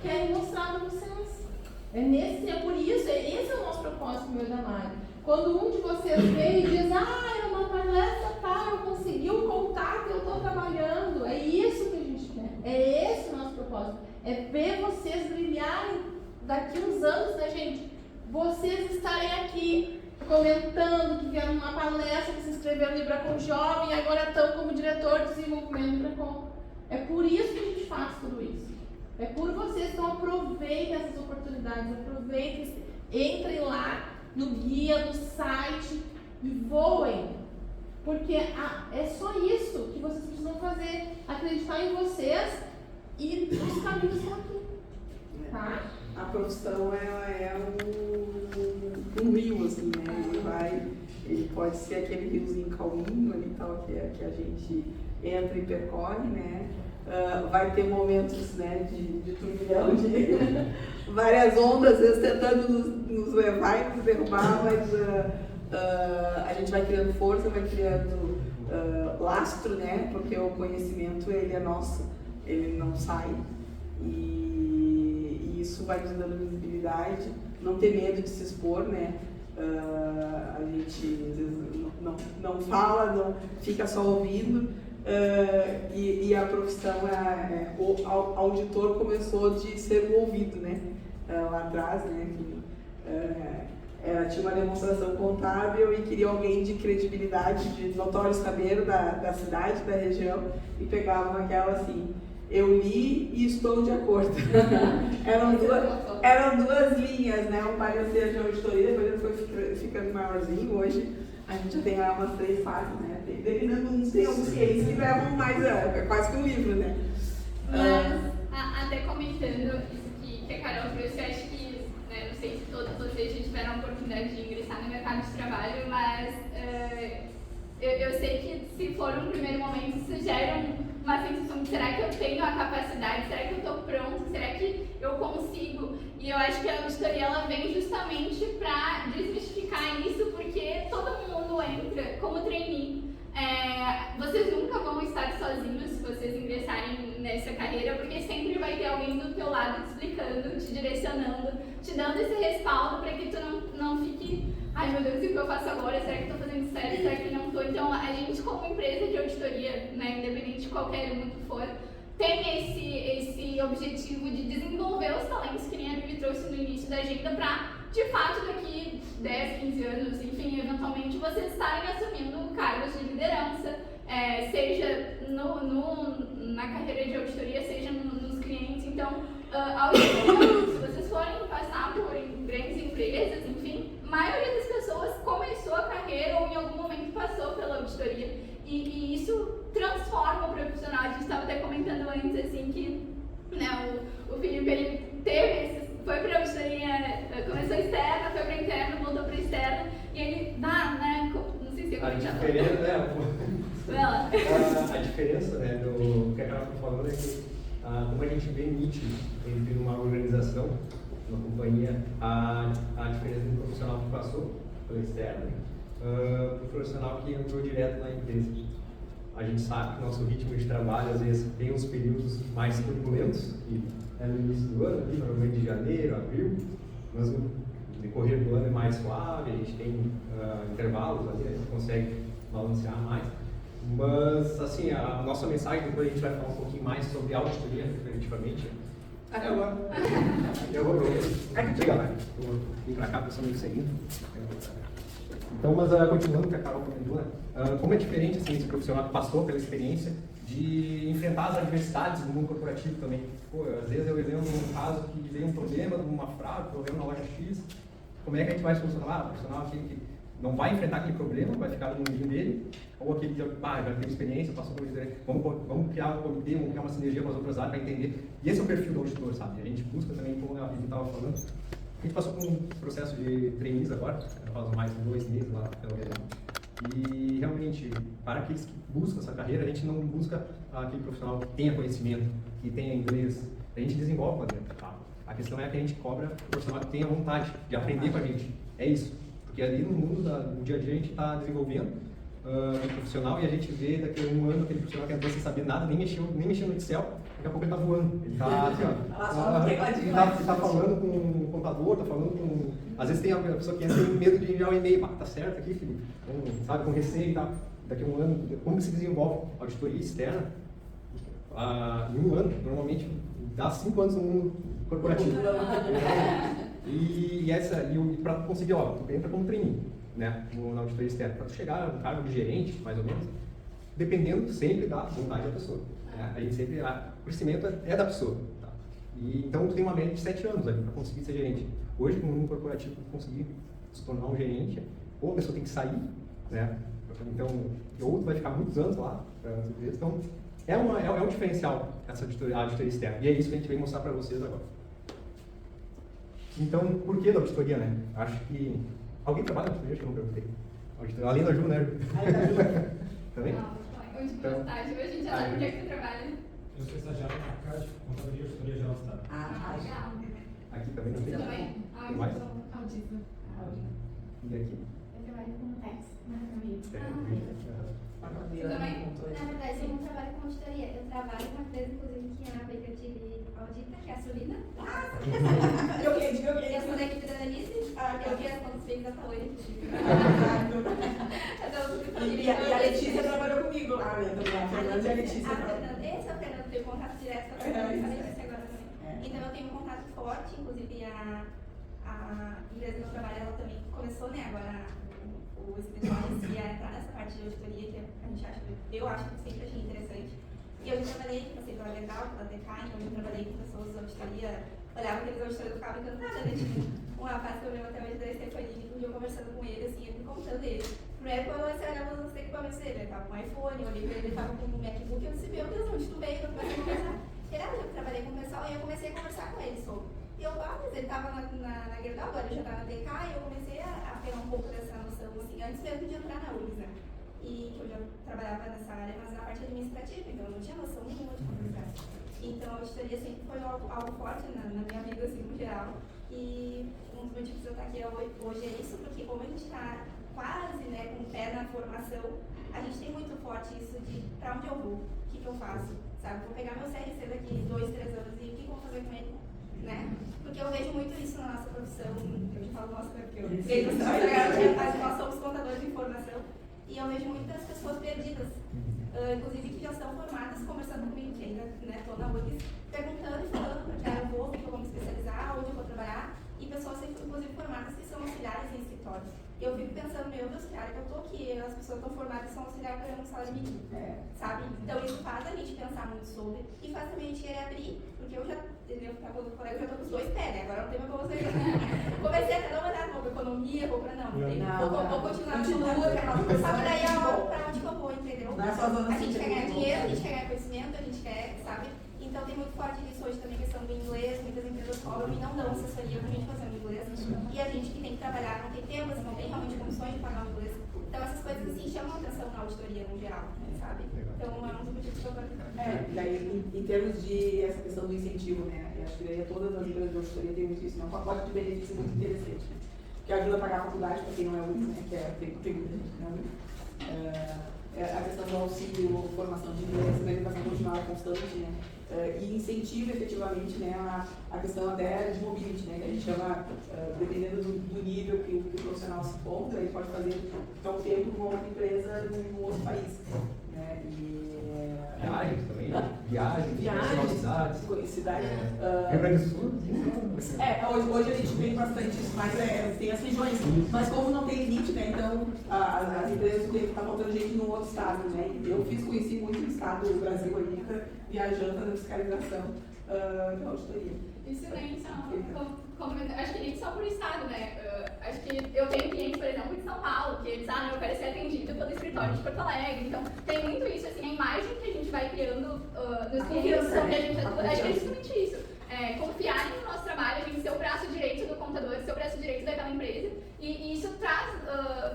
querem mostrar para vocês. É por isso, esse é o nosso propósito, meu da Mari. Quando um de vocês vem e diz, uma palestra, eu consegui um contato, eu estou trabalhando. É isso que a gente quer. É esse o nosso propósito. É ver vocês brilharem daqui uns anos, né, gente? Vocês estarem aqui comentando que vieram numa palestra, que se inscreveram no Libracon Jovem e agora estão como diretor de desenvolvimento do Libracon. É por isso que a gente faz tudo isso. É por vocês, então aproveitem essas oportunidades, aproveitem, entrem lá no guia, no site e voem. Porque é só isso que vocês precisam fazer, acreditar em vocês e os caminhos estão aqui. Tá? A profissão é um rio, assim, né? Ele pode ser aquele riozinho calminho ali tal, que a gente entra e percorre, né? Vai ter momentos, né, de turbilhão, de várias ondas, às vezes tentando nos levar e nos derrubar, mas a gente vai criando força, vai criando lastro, né? Porque o conhecimento, ele é nosso, ele não sai. E isso vai nos dando visibilidade, não ter medo de se expor, né? A gente às vezes não fala, não fica só ouvindo, e a profissão, o auditor começou de ser o ouvido, né? Lá atrás, né? Tinha uma demonstração contábil e queria alguém de credibilidade, de notório saber da cidade, da região, e pegavam aquela assim: eu li e estou de acordo. eram duas linhas, né? Um parecer de auditoria, depois ele foi ficando maiorzinho. Hoje a gente já tem umas 3 fases, né? Dependendo, uns tem alguns clientes que levam mais, quase que um livro, né? Mas, até comentando isso que a Carol trouxe, eu acho que, né, não sei se todos vocês já tiveram a oportunidade de ingressar no mercado de trabalho, mas eu sei que se for um primeiro momento, isso gera uma sensação de: será que eu tenho a capacidade? Será que eu estou pronto? Será que eu consigo? E eu acho que a auditoria, ela vem justamente para desmistificar isso, porque todo mundo entra como trainee. Vocês nunca vão estar sozinhos se vocês ingressarem nessa carreira, porque sempre vai ter alguém do teu lado te explicando, te direcionando, te dando esse respaldo para que tu não fique: ai meu Deus, o que eu faço agora? Será que eu estou fazendo certo? Será que não estou? Então, a gente, como empresa de auditoria, né, independente de qualquer uma que for, tem esse objetivo de desenvolver os talentos, que nem a Vivi trouxe no início da agenda, para, de fato, daqui 10, 15 anos, enfim, eventualmente, vocês estarem assumindo cargos de liderança, seja na carreira de auditoria, seja nos clientes. Então, auditoria, se vocês forem passar por grandes empresas, enfim, a maioria das pessoas começou a carreira ou em algum momento passou pela auditoria. E isso transforma o profissional. A gente estava até comentando antes, assim, que, né, o Felipe, ele foi para a auditoria, começou externa, foi para interna, voltou para externa, e ele né, não sei se eu A diferença, né, do que a Carol está falando é que, como a gente vê nítido entre uma organização, uma companhia, a diferença do profissional que passou pela externa para o profissional que entrou direto na empresa. A gente sabe que o nosso ritmo de trabalho, às vezes, tem uns períodos mais turbulentos, que é no início do ano, ali, normalmente de janeiro, abril, mas no decorrer do ano é mais suave, a gente tem intervalos ali, a gente consegue balancear mais. Mas, assim, a nossa mensagem, depois a gente vai falar um pouquinho mais sobre auditoria, efetivamente. Eu vou chegar lá. Eu vou vir para cá, pensando em seguindo. Então, mas continuando o que a Carol comentou, como é diferente assim, esse profissional que passou pela experiência de enfrentar as adversidades do mundo corporativo também. Às vezes eu lembro um caso que veio um problema, uma fraude, problema na loja X. Como é que a gente vai solucionar? O profissional aquele que não vai enfrentar aquele problema, vai ficar no mundinho dele, ou aquele que já teve experiência, passou por isso, vamos criar um comitê, vamos criar uma sinergia com as outras áreas para entender. E esse é o perfil do auditor, sabe? A gente busca também, como a Vivi estava falando, a gente passou por um processo de trainees agora, faz mais de 2 meses lá pela Verão. E realmente, para aqueles que buscam essa carreira, a gente não busca aquele profissional que tenha conhecimento, que tenha inglês, a gente desenvolve lá dentro. Tá? A questão é que a gente cobra o profissional que tenha vontade de aprender com a gente. É isso. Porque ali no mundo do dia a dia a gente está desenvolvendo um profissional e a gente vê daqui a um ano aquele profissional que entrou sem saber nada, nem mexeu no Excel, daqui a pouco ele está voando. Ele está assim, tá falando com o contador, está falando com... Às vezes tem a pessoa que entra tem medo de enviar um e-mail, tá certo aqui, Felipe? Sabe, com receio e tal. Daqui a um ano, como que se desenvolve a auditoria externa? em um ano, normalmente dá 5 anos no mundo corporativo. E para conseguir, tu entra como trainee, né, na auditoria externa. Para tu chegar no cargo de gerente, mais ou menos, dependendo sempre da vontade da pessoa. Né? A gente sempre, o crescimento é da pessoa. Tá? E, então, tu tem uma média de 7 anos ali para conseguir ser gerente. Hoje, no mundo corporativo, para conseguir se tornar um gerente, ou a pessoa tem que sair, né? Então, ou tu vai ficar muitos anos lá, então é um diferencial essa auditoria externa, e é isso que a gente vem mostrar para vocês agora. Então, por que da auditoria, né? Acho que... Alguém trabalha na auditoria? Acho que eu não perguntei. Além da Ju, né, Ju? Também? Não, onde tu estágio, a gente já sabe onde é que tu trabalha. Eu sou estagiário na CAD, Contadoria e Auditoria Geral do Estado. Ah, legal. Aqui também não tem? Também? Tem mais? Audito. E aqui? Eu trabalho com tax, na família. Você também? Na verdade, eu não trabalho com auditoria. Eu trabalho com uma empresa, inclusive, que a Baker TV audita, que é a Sulina. Eu sou da equipe da Denise. Eu vi as contas feitas até hoje. E a Letícia trabalhou comigo lá, né? A Fernanda e a Letícia. Esse é o Fernando, tem contato direto com a Fernanda, agora também. Então eu tenho um contato forte, inclusive a empresa que eu trabalho, ela também começou, né, agora o escritório em si a entrar nessa parte de auditoria que a gente acha, eu acho que sempre achei interessante. E eu já trabalhei, passei pela Legal, pela DK, então eu trabalhei com pessoas de auditoria, olhava aqueles auditores do carro encantada, né? Tipo, um rapaz que eu lembro até hoje da Stephanie, um dia eu conversando com ele, assim, ele me contando ele. Primeiro, quando eu olhava os equipamentos dele, ele tava com um iPhone, eu olhei pra ele, ele tava com um MacBook, eu disse, meu Deus, onde tu veio? Eu comecei a conversar. Ele, eu trabalhei com o pessoal e eu comecei a conversar com ele sobre. E eu, mas ele tava na Gerdau, agora ele já tá na DK, e eu comecei a pegar um pouco dessa noção, assim, antes mesmo de entrar na URGS, né? E que eu já trabalhava nessa área, mas na parte administrativa, então eu não tinha noção nenhuma de contabilidade. Então a auditoria sempre foi algo forte na minha vida, assim, no geral. E um dos motivos de eu estar aqui hoje é isso, porque como a gente está quase, né, com o pé na formação, a gente tem muito forte isso de pra onde eu vou, o que eu faço, sabe? Vou pegar meu CRC daqui 2, 3 anos e o que eu vou fazer com ele, né? Porque eu vejo muito isso na nossa profissão, eu te falo nossa porque nós somos contadores de informação, e eu vejo muitas pessoas perdidas, inclusive que já estão formadas, conversando comigo, que ainda estou na URGS, perguntando e falando para que eu vou, o que eu vou me especializar, onde eu vou trabalhar, e pessoas, inclusive, formadas que são auxiliares em escritórios. E eu fico pensando, meu Deus, cara, que eu tô aqui, as pessoas estão formadas e são auxiliares ganhando um salário mínimo, sabe? Então isso faz a gente pensar muito sobre, e faz também a gente querer abrir, porque eu já, entendeu? Eu já tô com os 2 pés, né? Agora não tem mais como você. Comecei até a não vou pra economia, vou pra vou continuar no futuro, sabe? Daí é algo pra onde que eu vou, entendeu? A gente quer ganhar dinheiro, a gente quer ganhar conhecimento, a gente quer, sabe? Então tem muito forte nisso hoje também, questão do inglês, muitas empresas cobram e não dão assessoria pra gente fazer o inglês. E a gente que tem que trabalhar não tem tempo, não tem realmente condições de pagar o inglês. Então essas coisas assim chamam atenção na auditoria no geral, sabe? Então é um dos motivos que eu quero. Daí em termos de essa questão do incentivo, né? Eu acho que daí todas as empresas de auditoria têm muito isso, né? Um pacote de benefício muito interessante, né? Que ajuda a pagar a faculdade para quem não é URGS, né? Que tem muita gente que não é URGS. A questão do auxílio, formação de inglês, a educação continuada constante, né? E incentiva efetivamente, né, a questão até de mobility, né, que a gente chama, dependendo do nível que o profissional se encontra, ele pode fazer tão tempo com outra empresa num outro país. Né? Viagens também, viagens, cidades. Rio Grande do Sul. Hoje a gente vê bastante isso, mas tem as regiões. Mas como não tem limite, né, então as empresas têm que estar faltando gente num outro estado, né? Eu conheci muito o estado do Brasil ali, viajando, fazendo fiscalização da auditoria. Isso nem só, acho que nem só por estado, né? Acho que eu tenho clientes, por exemplo, de São Paulo, que eles, eu quero ser atendido pelo escritório de Porto Alegre. Então, tem muito isso, assim, a imagem que a gente vai criando nos clientes sobre a gente atua. Acho que é justamente isso. Confiarem no nosso trabalho, a gente ser o braço direito do contador, ser o braço direito daquela empresa. E isso traz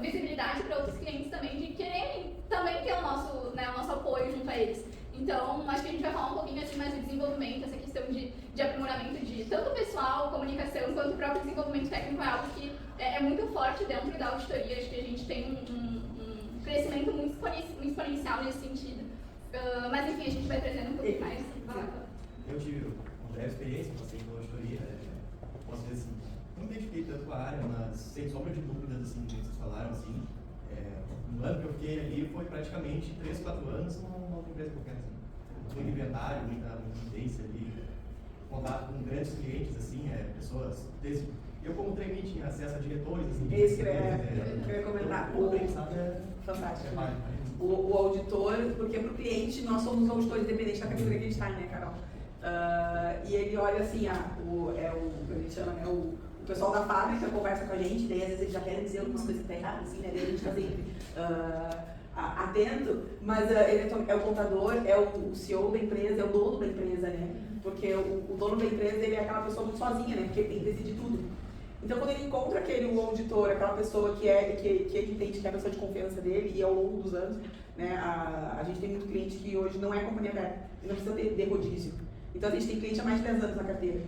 visibilidade para outros clientes também, de quererem também ter o nosso apoio junto a eles. Então, acho que a gente vai falar um pouquinho assim, mais de desenvolvimento, essa questão de aprimoramento de tanto pessoal, comunicação, quanto o próprio desenvolvimento técnico é algo que é muito forte dentro da auditoria. Acho que a gente tem um crescimento muito exponencial nesse sentido. Mas, enfim, a gente vai trazendo um pouquinho mais. Eu tive uma breve experiência, passei pela auditoria, posso dizer assim, não me identifiquei tanto a área, mas sem sombra de dúvidas, assim, que vocês falaram, assim, no ano que eu fiquei ali foi praticamente 3, 4 anos numa outra empresa qualquer, assim. muito inventário, muita evidência ali, contato com grandes clientes, assim, pessoas eu como trainee tinha acesso a diretores, assim, Esse que eu ia comentar. O aprendizado fantástico. vale. O auditor, porque para o cliente nós somos auditores independentes da categoria que a gente está, né, Carol? E ele olha assim, a gente chama, né, o pessoal da fábrica conversa com a gente, daí às vezes eles já querem dizer algumas coisas que estão erradas, assim, né, daí a gente está sempre atento, mas ele é o contador, é o CEO da empresa, é o dono da empresa, né? Porque o dono da empresa, ele é aquela pessoa muito sozinha, né? Porque ele tem que decidir tudo. Então, quando ele encontra o auditor, aquela pessoa que ele entende que é a pessoa de confiança dele, e ao longo dos anos, né, a gente tem muito cliente que hoje não é companhia aberta, não precisa ter rodízio. Então, a gente tem cliente há mais de 10 anos na carteira.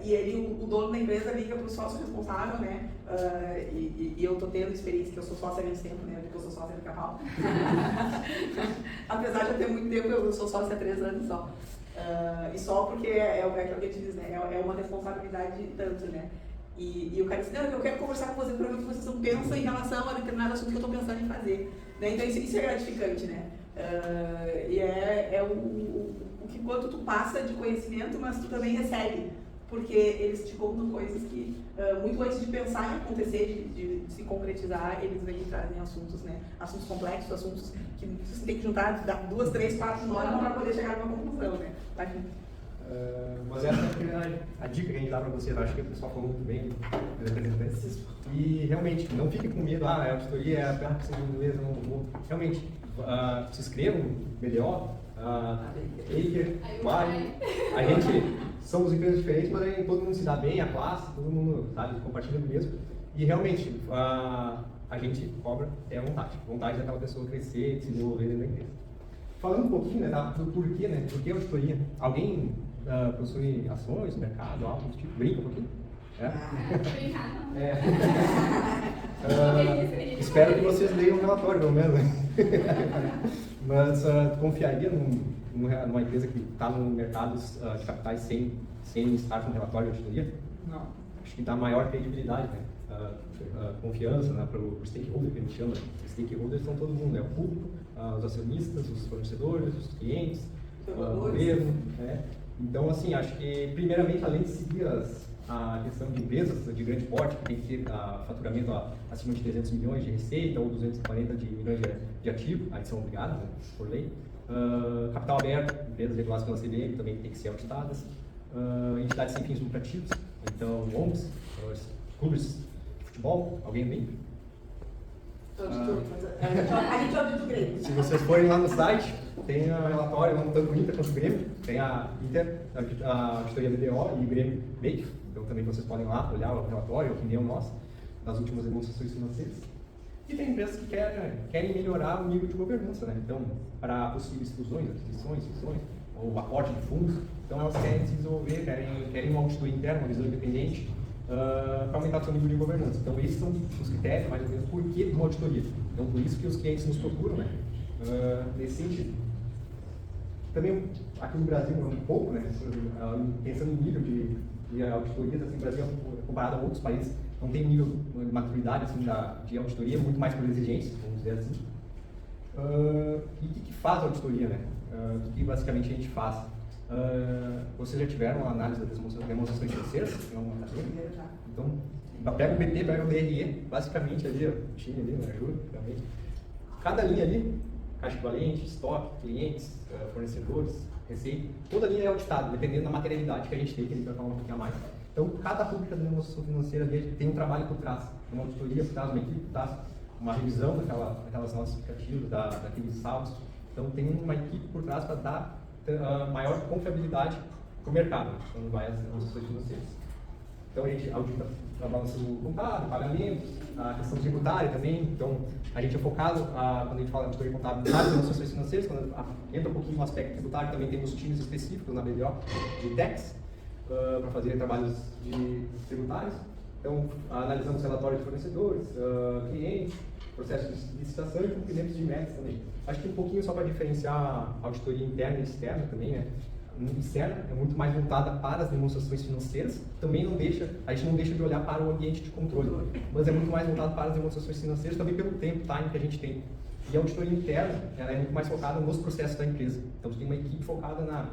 E o dono da empresa liga para o sócio responsável, né? E eu estou tendo experiência, que eu sou sócia há menos tempo, né? Porque eu sou sócia do Capal. Apesar de eu ter muito tempo, eu sou sócia há 3 anos só. E só porque é o que a gente diz, né? É uma responsabilidade tanto, né? E o cara disse, não, eu quero conversar com você para ver o que vocês não pensam em relação a determinado assunto que eu estou pensando em fazer. Né? Então isso é gratificante, né? E o que quanto tu passa de conhecimento, mas tu também recebe. Porque eles te contam coisas que, muito antes de pensar em acontecer, de se concretizar, eles vêm e trazem assuntos, né? Assuntos complexos, assuntos que você tem que juntar 2, 3, 4 normas para poder chegar numa conclusão, né? Mas essa é a dica que a gente dá para vocês, acho que o pessoal falou muito bem, os representantes. E realmente, não fiquem com medo, a auditoria é a pior que inglês, não. Realmente, se inscrevam no BDO, Aker, Quali, a gente somos empresas diferentes, mas aí todo mundo se dá bem, a classe, todo mundo sabe, compartilha do mesmo. E realmente, a gente cobra vontade. Vontade daquela pessoa crescer, se desenvolver dentro da empresa. Falando um pouquinho, né, do porquê, né? Por que auditoria? Alguém possui ações no mercado, algo do tipo? Brinca um pouquinho? Brincar não. Espero que vocês leiam o relatório, pelo menos. Mas confiaria numa empresa que está no mercado de capitais sem estar com relatório de auditoria? Não. Acho que dá maior credibilidade, né? Confiança, né, para o stakeholder, que a gente chama. Os stakeholders são todo mundo, é o público, os acionistas, os fornecedores, os clientes, o governo. Né? Então, assim, acho que, primeiramente, além de seguir a questão de empresas de grande porte, que tem que ter faturamento acima de 300 milhões de receita ou 240 milhões de ativo, aí são obrigadas, né, por lei. Capital aberto, empresas reguladas pela CVM também tem que ser auditadas. Entidades sem fins lucrativos, então ONGs, clubes de futebol, alguém lembra? A gente audita o Grêmio. Se vocês forem lá no site, tem o relatório, tanto o Inter quanto o Grêmio, tem a Inter, a auditoria BDO e o Grêmio BEIC, então também vocês podem lá olhar o relatório, a opinião nossa, das últimas demonstrações financeiras. E tem empresas que querem melhorar o nível de governança, né? Então, para possíveis fusões, aquisições, fusões, ou aporte de fundos, então elas querem se desenvolver, querem uma auditoria interna, uma visão independente, para aumentar o seu nível de governança. Então, esses são os critérios, mais ou menos, por que uma auditoria. Então, por isso que os clientes nos procuram, né? Nesse sentido. Também, aqui no Brasil, um pouco, né? Pensando no nível de auditorias, assim, o Brasil, comparado a outros países, não tem um nível de maturidade assim, de auditoria, muito mais por exigência, vamos dizer assim. E o que faz a auditoria, né? O que basicamente a gente faz? Vocês já tiveram uma análise das demonstrações financeiras? Então, pega o BP, pega o DRE, basicamente ali, ó, tinha ali, me ajuda, realmente. Cada linha ali, caixa equivalente, estoque, clientes, fornecedores, receita, toda linha é auditada, dependendo da materialidade que a gente tem, que a gente vai falar um pouquinho a mais. Então, cada rubrica da demonstração financeira dele tem um trabalho por trás, uma auditoria por trás, uma equipe por trás, uma revisão daquelas notas explicativas, daqueles saldos. Então, tem uma equipe por trás para dar maior confiabilidade para o mercado, quando vai às demonstrações financeiras. Então, a gente audita a balança contábil, pagamentos, a questão tributária também. Então, a gente é focado, quando a gente fala de auditoria contábil, nas demonstrações financeiras, quando entra um pouquinho no aspecto tributário, também temos times específicos na BDO de tax, para fazer trabalhos tributários. Então, analisamos relatórios de fornecedores, clientes, processos de licitação e cumprimentos de metas também. Acho que um pouquinho só para diferenciar a auditoria interna e externa também, né? externa, é muito mais voltada para as demonstrações financeiras. Também a gente não deixa de olhar para o ambiente de controle, mas é muito mais voltado para as demonstrações financeiras, também pelo time que a gente tem. E a auditoria interna, ela é muito mais focada nos processos da empresa. Então, você tem uma equipe focada na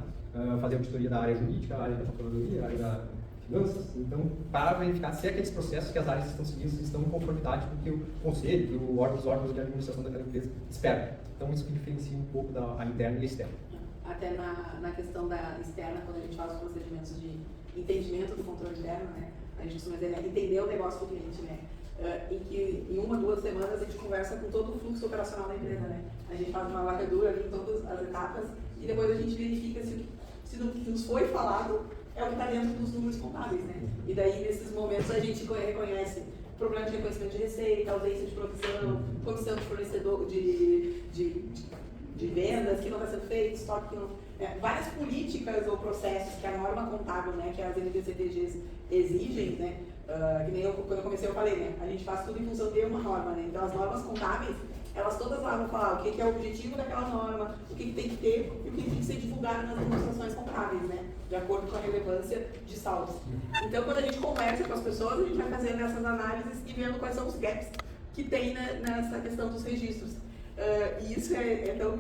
fazer auditoria da área jurídica, a área da controladoria, a área da finanças. Então, para verificar se aqueles processos que as áreas estão seguindo estão em conformidade com o que o conselho, que os órgãos de administração daquela empresa esperam. Então, isso que diferencia um pouco a interna e a externa. Até na questão da externa, quando a gente faz os procedimentos de entendimento do controle interno, né, a gente costuma dizer, entender o negócio do cliente, né, em que em 1 ou 2 semanas a gente conversa com todo o fluxo operacional da empresa, né, a gente faz uma varredura ali em todas as etapas e depois a gente verifica se o que nos foi falado é o que está dentro dos números contábeis, né, e daí nesses momentos a gente reconhece problema de reconhecimento de receita, ausência de provisão, comissão de fornecedor, de vendas que não está sendo feito, estoque que não... várias políticas ou processos que a norma contábil, né, que as NTCTGs exigem, né, que nem quando eu comecei eu falei, né, a gente faz tudo em função de uma norma, né, então as normas contábeis, elas todas lá vão falar o que é o objetivo daquela norma, o que tem que ter e o que tem que ser divulgado nas demonstrações contábeis, né, de acordo com a relevância de saldos. Então, quando a gente conversa com as pessoas, a gente vai fazendo essas análises e vendo quais são os gaps que tem, né, nessa questão dos registros. E isso é tão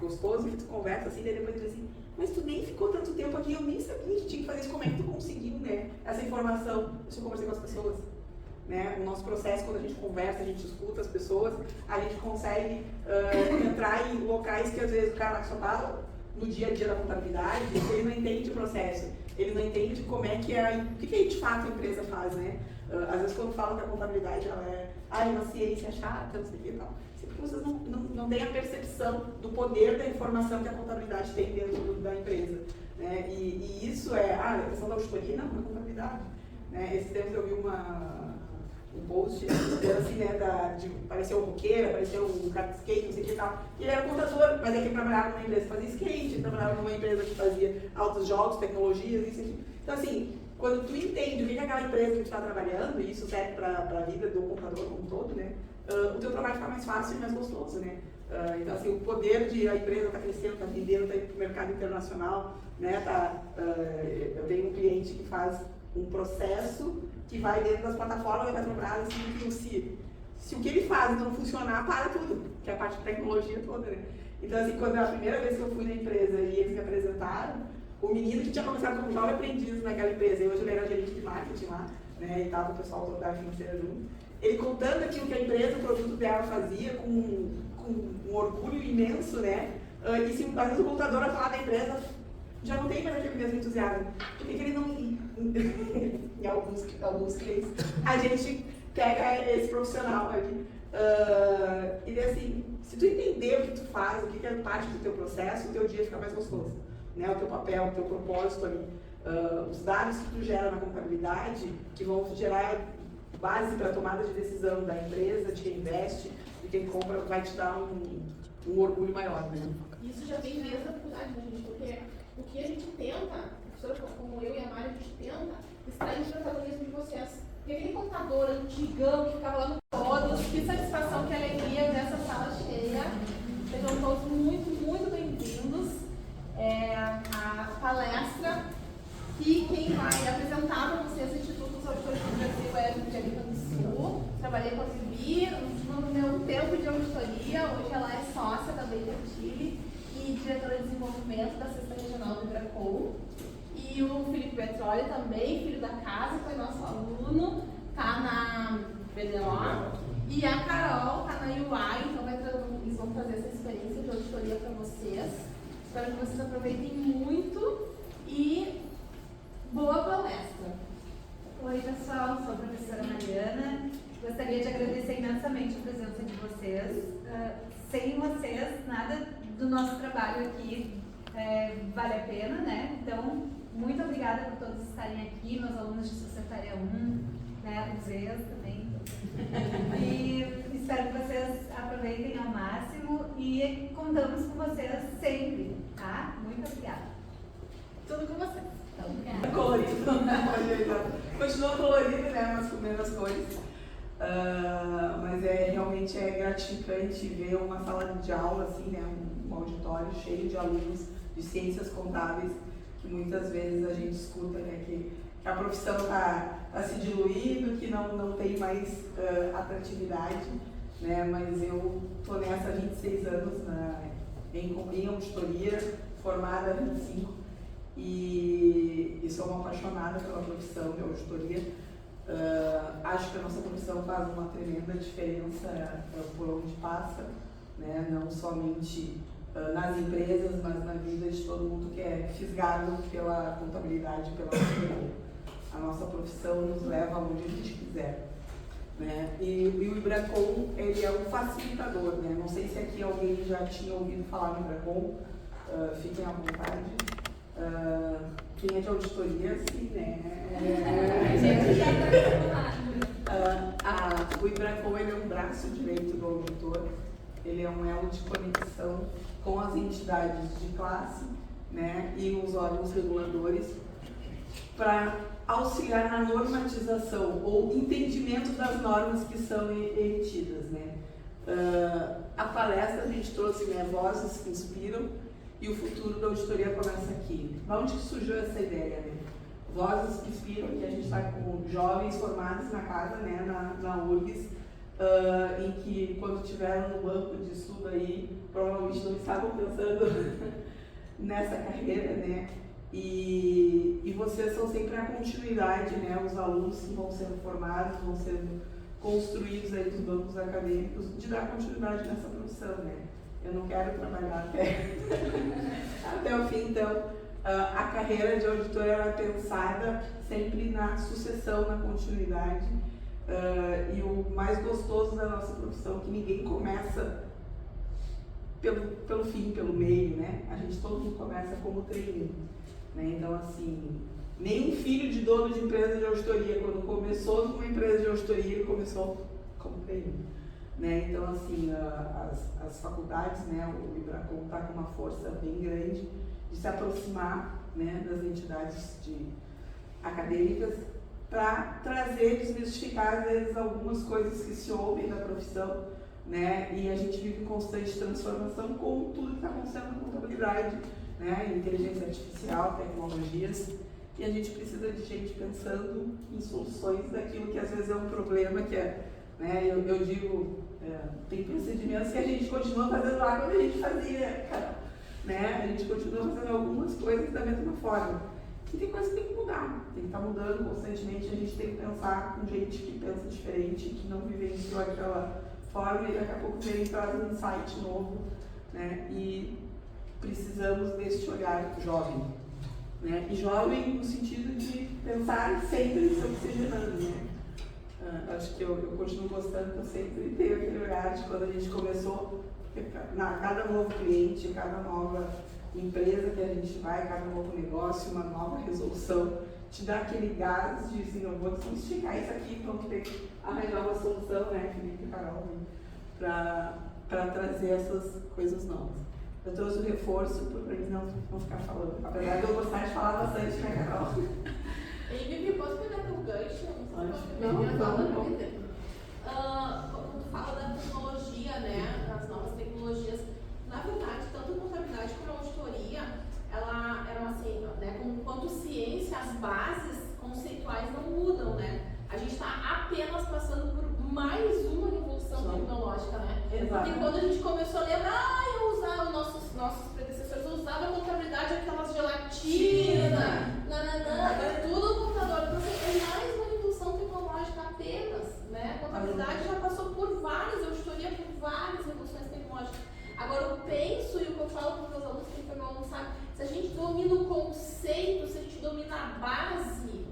gostoso que tu conversa assim, daí depois tu diz assim, mas tu nem ficou tanto tempo aqui, eu nem sabia que tinha que fazer isso, como é que tu conseguiu, né, essa informação? Eu conversei com as pessoas, né, o nosso processo, quando a gente conversa, a gente escuta as pessoas, a gente consegue entrar em locais que às vezes o cara só tá no dia a dia da contabilidade, ele não entende o processo, ele não entende como é que o que de fato a empresa faz, né? Às vezes quando falam que a contabilidade ela é uma ciência chata, não sei o que e tal, porque vocês não têm a percepção do poder da informação que a contabilidade tem dentro da empresa, né? E isso a questão da auditoria, não, é contabilidade, né? Esses tempos eu vi um post assim, né, apareceu um roqueiro, apareceu um cara de skate, não sei o que e tal, e ele era contador, mas é que ele trabalhava numa empresa que fazia skate, ele trabalhava numa empresa que fazia altos jogos, tecnologias, isso aqui. Então assim, quando tu entende o que é aquela empresa que tu está trabalhando, e isso serve para a vida do contador como um todo, né, o teu trabalho fica mais fácil e mais gostoso, né. Então assim, o poder de a empresa está crescendo, está vendendo, está indo para o mercado internacional, né, eu tenho um cliente que faz um processo que vai dentro das plataformas da Petrobras, assim, que se o que ele faz não funcionar, para tudo, que é a parte de tecnologia toda, né. Então assim, quando a primeira vez que eu fui na empresa e eles me apresentaram, o menino que tinha começado como jovem aprendiz naquela empresa, e hoje ele era gerente de marketing lá, né, e estava o pessoal todo da financeira junto, ele contando aquilo que a empresa, o produto dela fazia, com um orgulho imenso, né, e se às vezes o contador a falar da empresa, já não tem mais aquele mesmo entusiasmo. Por que ele não... em alguns clientes, a gente pega esse profissional ali, e assim, se tu entender o que tu faz, o que é parte do teu processo, o teu dia fica mais gostoso, né? O teu papel, o teu propósito ali, os dados que tu gera na contabilidade, que vão gerar base para a tomada de decisão da empresa, de quem investe, de quem compra, vai te dar um orgulho maior, né? Isso já vem desde a faculdade, né, gente? Porque o que a gente tenta, professora como eu e a Mari, a gente tenta extrair o protagonismo de vocês. Porque aquele contador antigão que ficava lá no todos, que satisfação, que alegria dessa sala cheia. Sejam todos muito, muito bem-vindos à palestra. E quem vai apresentar para vocês o Instituto dos Auditores do Brasil é o Rio Grande do Sul. Trabalhei com a Vivi no meu tempo de auditoria. Hoje ela é sócia da Baker Tilly e diretora de desenvolvimento da Sexta Regional do Ibracol. E o Felipe Petroli também, filho da casa, foi nosso aluno, está na BDO. E a Carol está na UI, então eles vão trazer essa experiência de auditoria para vocês. Espero que vocês aproveitem muito e boa palestra. Oi pessoal, sou a professora Mariana. Gostaria de agradecer imensamente a presença de vocês. Sem vocês, nada do nosso trabalho aqui vale a pena, né? Então, muito obrigada por todos estarem aqui, meus alunos de Societária 1, né? Os ex também. E espero que vocês aproveitem ao máximo e contamos com vocês sempre, tá? Muito obrigada. Tudo com vocês. Então, obrigada. Colorido. Continua colorido, né? Mas com menos cores. Mas realmente gratificante ver uma sala de aula, assim, né? Um auditório cheio de alunos de ciências contábeis, que muitas vezes a gente escuta, né, que a profissão está se diluindo, que não tem mais atratividade, né, mas eu estou nessa há 26 anos em auditoria, formada há 25, e sou uma apaixonada pela profissão de auditoria. Acho que a nossa profissão faz uma tremenda diferença por onde passa, né, não somente nas empresas, mas na vida de todo mundo que é fisgado pela contabilidade, pela auditoria. A nossa profissão nos leva aonde a gente quiser, né? E o Ibracon, ele é um facilitador, né? Não sei se aqui alguém já tinha ouvido falar no Ibracon, fiquem à vontade. Quem é de auditoria, sim, né? O Ibracon, ele é um braço direito do auditor, ele é um elo de conexão com as entidades de classe, né, e os órgãos reguladores para auxiliar na normatização ou entendimento das normas que são emitidas, né. A palestra a gente trouxe, né, Vozes que Inspiram, e o futuro da auditoria começa aqui. Da onde que surgiu essa ideia, né? Vozes que Inspiram, que a gente está com jovens formados na casa, né, na URGS, em que quando estiveram no banco de estudo aí, provavelmente não estavam pensando nessa carreira, né? E vocês são sempre a continuidade, né? Os alunos que vão sendo formados, vão sendo construídos aí dos bancos acadêmicos, de dar continuidade nessa profissão, né? Eu não quero trabalhar até o fim, então a carreira de auditor ela é pensada sempre na sucessão, na continuidade. E o mais gostoso da nossa profissão é que ninguém começa pelo fim, pelo meio, né? Todo mundo começa como trainee, né? Então, assim, nenhum filho de dono de empresa de auditoria, quando começou numa empresa de auditoria, ele começou como trainee, né? Então, assim, as faculdades, né? O Ibracon está com uma força bem grande de se aproximar, né, das entidades acadêmicas, para trazer, desmistificar, às vezes, algumas coisas que se ouvem da profissão, né? E a gente vive em constante transformação com tudo que está acontecendo na contabilidade, né? Inteligência artificial, tecnologias, e a gente precisa de gente pensando em soluções daquilo que às vezes é um problema, que é, né? Eu digo, tem procedimentos que a gente continua fazendo lá quando a gente fazia, né? A gente continua fazendo algumas coisas da mesma forma. E tem coisas que tem que mudar, tem que estar mudando constantemente, a gente tem que pensar com gente que pensa diferente, que não vivenciou aquela forma e daqui a pouco vem e traz um insight novo, né? E precisamos deste olhar jovem, né? E jovem no sentido de pensar sempre se oxigenando, né? Acho que eu continuo gostando, que eu sempre tenho aquele olhar de quando a gente começou, cada novo cliente, cada nova empresa que a gente vai, cada novo negócio, uma nova resolução, te dá aquele gás de assim, eu vou desmistificar isso aqui, vamos ter que arranjar uma solução, né, Felipe e Carol, para trazer essas coisas novas. Eu trouxe o reforço para mim não ficar falando, apesar de eu gostar de falar bastante, né, Carol? E Vivi, posso pegar teu gancho? Quando tu fala da tecnologia, né, das novas tecnologias, na verdade, tanto a contabilidade como a auditoria, ela eram assim, né, quanto ciência, as bases conceituais não mudam, né? A gente está apenas passando por mais uma revolução tecnológica, né? Exato. Porque quando a gente começou a lembrar, eu usava, nossos predecessores usavam a contabilidade, aquelas gelatina, agora tudo no computador. Então, assim, é mais uma revolução tecnológica apenas, né? A contabilidade já passou por várias, a auditoria por várias revoluções tecnológicas. Agora, eu penso e o que eu falo para os meus alunos, que o meu aluno sabe, se a gente domina o conceito, se a gente domina a base,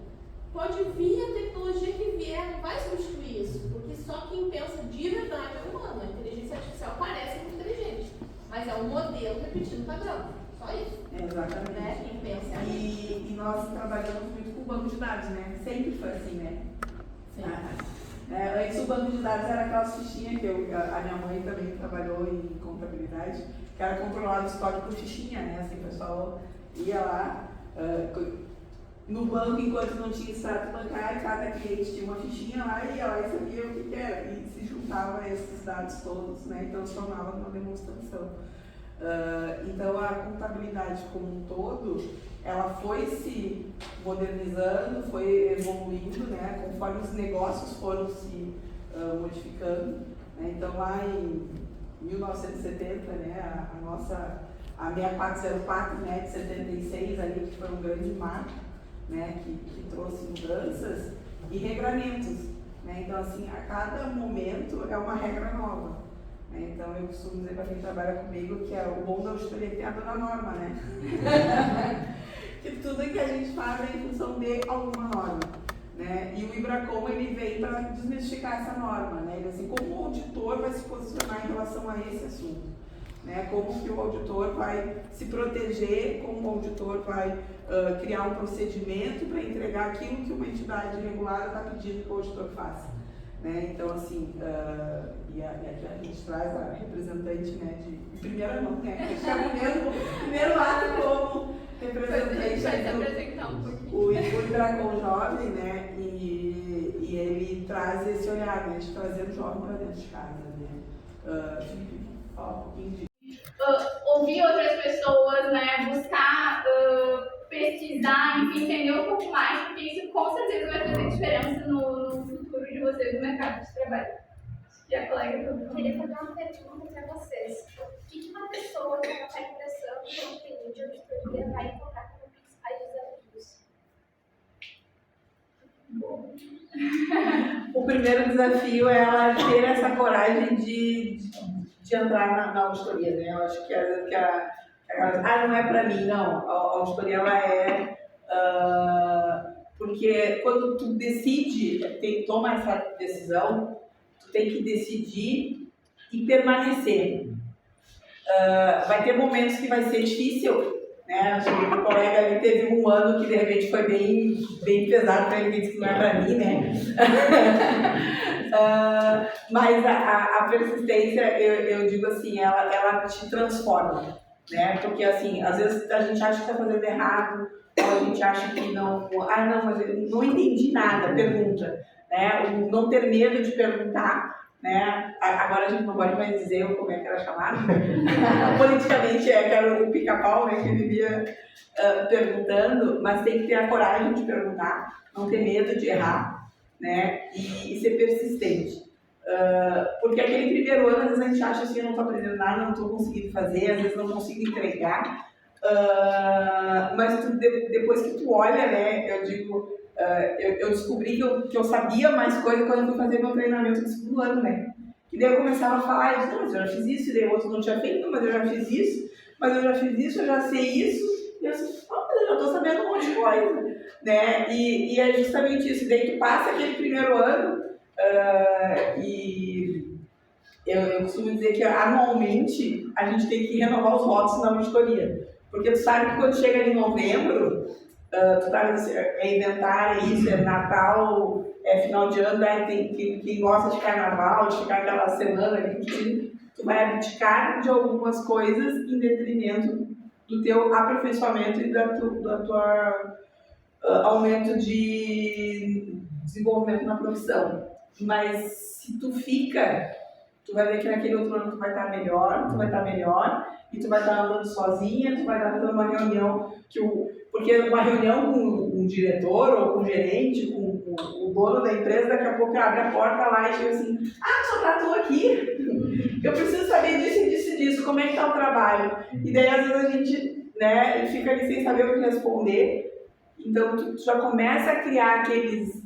pode vir a tecnologia que vier, não vai substituir isso, porque só quem pensa de verdade é humano. A inteligência artificial parece muito inteligente, mas é um modelo repetindo o padrão, só isso. Exatamente. Né? Quem pensa E nós trabalhamos muito com o banco de dados, né? Sempre foi assim, né? Sim. Antes o banco de dados era aquelas fichinhas que a minha mãe também trabalhou em contabilidade, que era controlar o estoque por fichinha, né? Assim, o pessoal ia lá no banco, enquanto não tinha extrato bancário, cada cliente tinha uma fichinha lá, ia lá e sabia o que era, e se juntava esses dados todos, né? E transformava numa demonstração. Então a contabilidade como um todo, ela foi se modernizando, foi evoluindo, né, conforme os negócios foram se modificando, né? Então lá em 1970, né, a 6404, né, de 76 ali, que foi um grande marco, né, que trouxe mudanças e regramentos, né? Então assim, a cada momento é uma regra nova, né? Então eu costumo dizer para quem trabalha comigo que é o bom da auditoria que é a dona norma, né? Que tudo que a gente faz é em função de alguma norma, né? E o IBRACOM, ele veio para desmistificar essa norma, né? Ele, assim, como o auditor vai se posicionar em relação a esse assunto, né? Como que o auditor vai se proteger, como o auditor vai criar um procedimento para entregar aquilo que uma entidade regulada está pedindo que o auditor faça, né? Então, assim, e aqui a gente traz a representante, né, de primeira mão, né? Que é o primeiro ato como representante o IBRACOM jovem, né? E ele traz esse olhar, né, de trazer o jovem para dentro de casa, né? Felipe, fala um pouquinho disso. Ouvir outras pessoas, né, buscar pesquisar, enfim, entender um pouco mais, porque isso com certeza vai fazer diferença no futuro de vocês no mercado de trabalho. E a colega também. Queria fazer uma pergunta para vocês. O que uma pessoa que está ingressando no TI de auditoria vai encontrar como principais desafios? Bom. O primeiro desafio é ela ter essa coragem de entrar na auditoria, né? Eu acho que às vezes não é para mim, não. A auditoria, ela é porque quando tu decide, toma essa decisão, tu tem que decidir e permanecer. Vai ter momentos que vai ser difícil, né? Acho que o colega ali teve um ano que de repente foi bem pesado para ele, disse que não é para mim, né? Mas a persistência, eu digo assim, ela te transforma, né? Porque assim, às vezes a gente acha que está fazendo errado, ou a gente acha que não, mas eu não entendi nada, pergunta, né? O não ter medo de perguntar, né? Agora a gente não pode mais dizer como é que era chamado. Politicamente que era o pica-pau, né, que vivia perguntando, mas tem que ter a coragem de perguntar, não ter medo de errar, né, e ser persistente. Porque aquele primeiro ano, às vezes a gente acha assim, eu não estou aprendendo nada, não estou conseguindo fazer, às vezes não consigo entregar, mas depois que tu olha, né, eu digo, eu descobri que eu sabia mais coisa quando eu fui fazer meu treinamento do segundo ano, né? E daí eu começava a falar, mas eu já fiz isso, e daí o outro não tinha feito, mas eu já fiz isso, eu já sei isso, e eu disse, mas eu já estou sabendo um monte de coisa, né? E é justamente isso, e daí tu passa aquele primeiro ano, e eu costumo dizer que anualmente a gente tem que renovar os votos na auditoria, porque tu sabe que quando chega em novembro, tu tá dizendo, é inventário, é isso, é Natal, é final de ano, daí tem quem gosta de carnaval, de ficar aquela semana ali, tu vai abdicar de algumas coisas em detrimento do teu aperfeiçoamento e da tua aumento de desenvolvimento na profissão. Mas se tu fica, tu vai ver que naquele outro ano tu vai estar melhor, e tu vai estar andando sozinha, tu vai estar fazendo uma reunião, porque uma reunião com um diretor ou com um gerente, com o dono da empresa, daqui a pouco abre a porta lá e chega assim, só tá tu aqui, eu preciso saber disso, como é que tá o trabalho? E daí às vezes a gente, né, fica ali sem saber o que responder, então tu já começa a criar aqueles,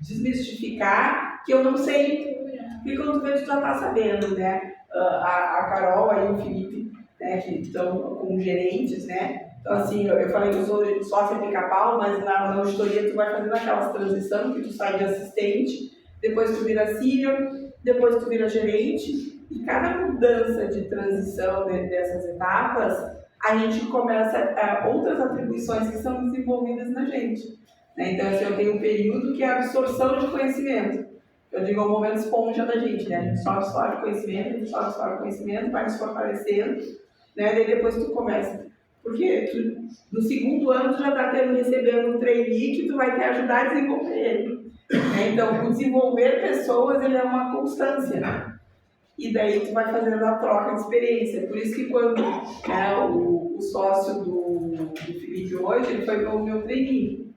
desmistificar que eu não sei, porque quando tu vê tu já tá sabendo, né? A Carol aí, o Felipe, né, que estão como gerentes, né? Então, assim, eu falei que eu sou sócia pica-pau, mas na auditoria tu vai fazendo aquelas transições que tu sai de assistente, depois tu vira senior, depois tu vira gerente, e cada mudança de transição dessas etapas, a gente começa outras atribuições que são desenvolvidas na gente, né? Então, assim, eu tenho um período que é a absorção de conhecimento. Eu digo, é o momento esponja da gente, né? A gente só absorve conhecimento, vai nos fortalecendo, né? Daí depois tu começa. Porque no segundo ano tu já está recebendo um trainee que tu vai te ajudar a desenvolver ele. Né? Então, o desenvolver pessoas, ele é uma constância. e daí tu vai fazendo a troca de experiência. Por isso que quando o sócio do Felipe hoje, ele foi o meu trainee,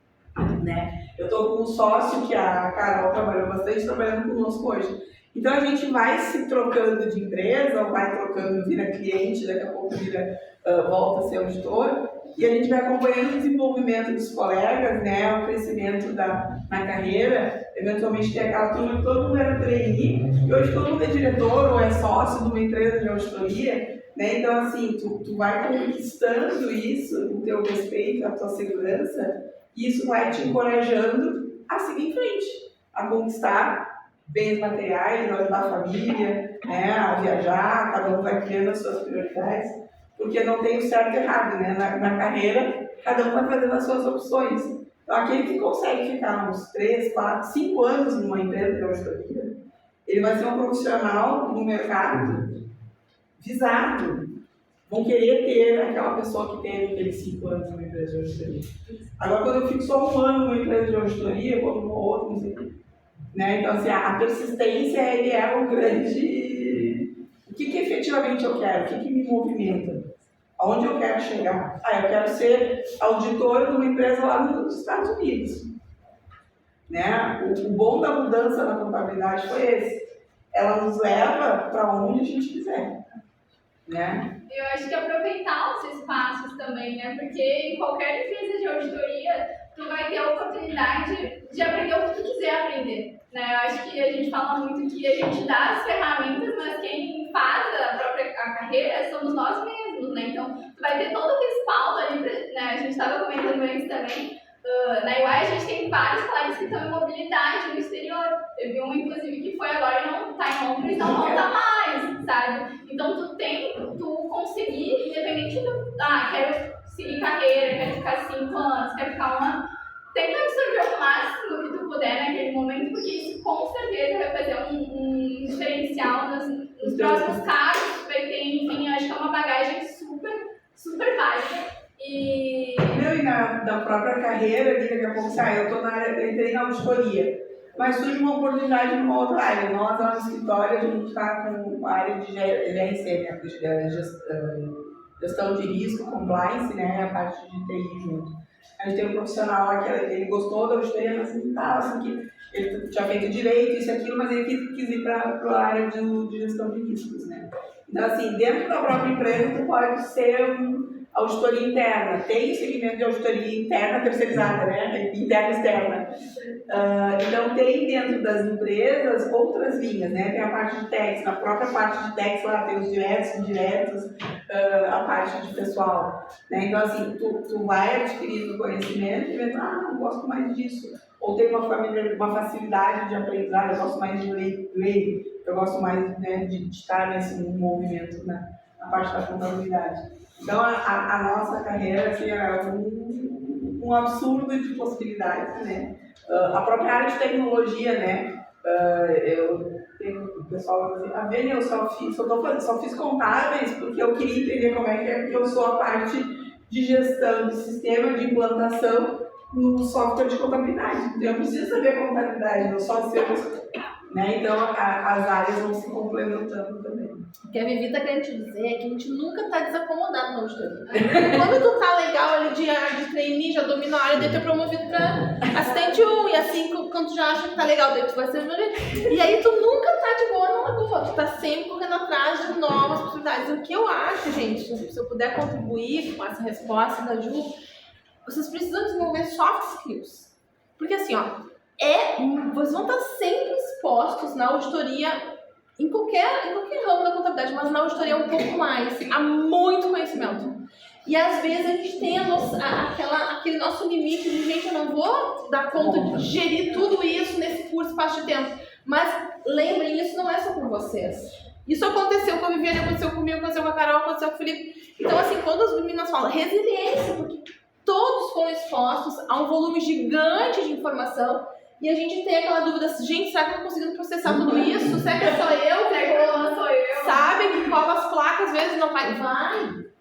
né? Eu estou com um sócio que a Carol trabalhou bastante, trabalhando conosco hoje. Então a gente vai se trocando de empresa, ou vai trocando, vira cliente, daqui a pouco volta a ser auditor, e a gente vai acompanhando o desenvolvimento dos colegas, né, o crescimento na carreira. Eventualmente tem aquela turma que todo mundo era trainee, e hoje todo mundo é diretor ou é sócio de uma empresa de auditoria, né? Então assim, tu vai conquistando isso, o teu respeito, a tua segurança, e isso vai te encorajando a seguir em frente, a conquistar bens materiais, a ajudar a família, né, a viajar, cada um vai criando as suas prioridades, porque não tem o certo e errado, né? Na carreira, cada um vai fazendo as suas opções. Então, aquele que consegue ficar uns 3, 4, 5 anos numa empresa de auditoria, ele vai ser um profissional no mercado visado. Vão querer ter aquela pessoa que teve aqueles 5 anos numa empresa de auditoria. Agora, quando eu fico só 1 ano numa empresa de auditoria, como no outro, não sei o quê, né? Então, assim, a persistência, ele é o grande... O que efetivamente eu quero? O que me movimenta? Aonde eu quero chegar? Eu quero ser auditor de uma empresa lá nos Estados Unidos. Né? O bom da mudança na contabilidade foi esse. Ela nos leva para onde a gente quiser. Né? Eu acho que aproveitar os espaços também, né? Porque em qualquer empresa de auditoria, tu vai ter a oportunidade de aprender o que tu quiser aprender. Né? Eu acho que a gente fala muito que a gente dá as ferramentas, mas quem faz a carreira somos nós mesmos, né? Então, tu vai ter todo o respaldo ali, né? A gente estava comentando antes também, na UI a gente tem vários colegas que estão em mobilidade no exterior. Teve um, inclusive, que foi agora e não está em Londres, não volta mais, sabe? Então, tu conseguir, independente do, quero seguir carreira, quero ficar 5 anos, quero ficar 1 ano, tenta absorver o máximo que tu puder naquele momento, porque isso com certeza vai fazer um diferencial nos próximos cargos que tu vai ter. Enfim, acho que é uma bagagem super, super válida. E da própria carreira, daqui a pouco, eu entrei na auditoria, mas surge uma oportunidade numa outra área. Nós, lá no escritório, a gente está com a área de GRC, né, gestão de risco, compliance, né, a parte de TI junto. A gente tem um profissional lá que ele gostou da auditoria, mas não estava assim, que ele tinha feito direito, isso e aquilo, mas ele quis ir para a área de gestão de riscos, né. Então, assim, dentro da própria empresa, tu pode ser auditoria interna. Tem o segmento de auditoria interna terceirizada, né? Interna e externa. Então, tem dentro das empresas outras linhas, né? Tem a parte de tax, na própria parte de tax lá tem os diretos, indiretos, a parte de pessoal. Né? Então, assim, tu vai adquirindo conhecimento e vendo, eu gosto mais disso. Ou tem uma facilidade de aprendizado, eu gosto mais de ler, eu gosto mais, né, de estar nesse movimento na parte da contabilidade. Então, a nossa carreira assim, é um absurdo de possibilidades, né? A própria área de tecnologia, né? Eu tenho o pessoal assim, Vênia, eu só fiz contábeis porque eu queria entender como é que é, porque eu sou a parte de gestão de sistema de implantação no software de contabilidade. Eu preciso saber contabilidade, não só ser, né? Então, as áreas vão se complementando também. O que a Vivi tá querendo te dizer é que a gente nunca tá desacomodado na auditoria. Quando tu tá legal ali de trainee, já domina a área, daí tu é promovido pra assistente 1, e assim, quando tu já acha que tá legal, daí tu vai ser promovido. E aí tu nunca tá de boa na lagoa, tu tá sempre correndo atrás de novas possibilidades. O que eu acho, gente, se eu puder contribuir com essa resposta da Ju, vocês precisam desenvolver soft skills. Porque assim, vocês vão estar sempre expostos na auditoria, em qualquer ramo da contabilidade, mas na auditoria um pouco mais. Há muito conhecimento. E às vezes a gente tem aquele nosso limite de, gente, eu não vou dar conta de gerir tudo isso nesse curto espaço de tempo. Mas lembrem, isso não é só com vocês. Isso aconteceu com a Viviane, aconteceu comigo, aconteceu com a Carol, aconteceu com o Felipe. Então, assim, quando as meninas falam resiliência, porque todos foram expostos a um volume gigante de informação, e a gente tem aquela dúvida, gente, será que eu tô conseguindo processar tudo isso? Será que é só eu? Será que não sou eu? Sabe que cola as placas, às vezes não vai.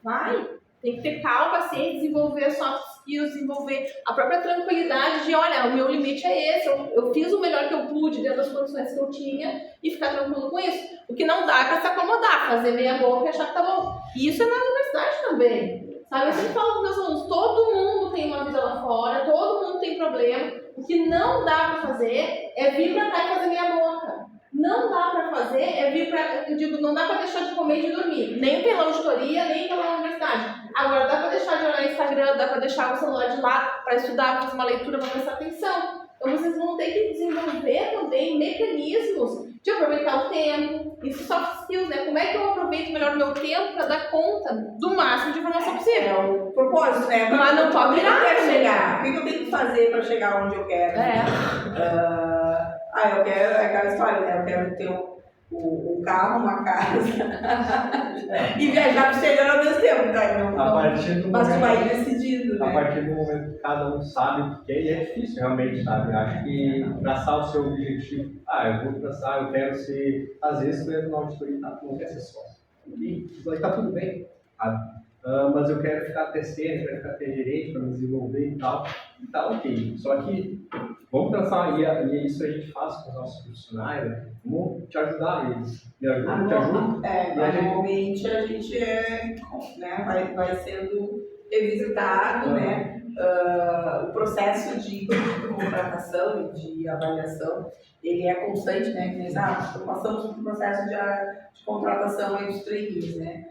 Vai. Tem que ter calma, paciência, desenvolver soft skills, desenvolver a própria tranquilidade de, olha, o meu limite é esse, eu fiz o melhor que eu pude dentro das condições que eu tinha e ficar tranquilo com isso. O que não dá é pra se acomodar, fazer meia boca e achar que tá bom. E isso é na universidade também. Sabe, eu sempre falo para os meus alunos, todo mundo tem uma vida lá fora, todo mundo tem problema. O que não dá para fazer é vir para cá e fazer meia boca. Não dá para fazer é vir para, eu digo, não dá para deixar de comer e de dormir. Nem pela auditoria, nem pela universidade. Agora, dá para deixar de olhar no Instagram, dá para deixar o celular de lado para estudar, para fazer uma leitura, para prestar atenção. Então, vocês vão ter que desenvolver também mecanismos de aproveitar o tempo. Isso soft skills, né? Como é que eu aproveito melhor o meu tempo para dar conta do máximo de informação possível? É o propósito, né? Mas não pode virar. Eu quero chegar. O que eu tenho que fazer para chegar onde eu quero? Eu quero, é aquela história, né? Eu quero ter um carro, uma casa e viajar para o exterior ao mesmo tempo, tá? Mas tu vai decidindo, né? A partir do momento que cada um sabe o que quer, e é difícil realmente, sabe? Acho que traçar o seu objetivo, eu vou traçar, eu quero ser, às vezes tu entra na auditoria, tá, tu não quer ser sócio, e tá tudo bem, sabe? Mas eu quero ficar até sênior, quero ficar até gerente para me desenvolver e tal, tá ok. Só que vamos traçar, e isso a gente faz com os nossos profissionais, né? Vamos te ajudar eles. Me ajuda, te ajuda. Normalmente a gente vai sendo revisitado, né? O processo de contratação e de avaliação, ele é constante, né? Passamos por um processo de contratação aí dos trainees, né?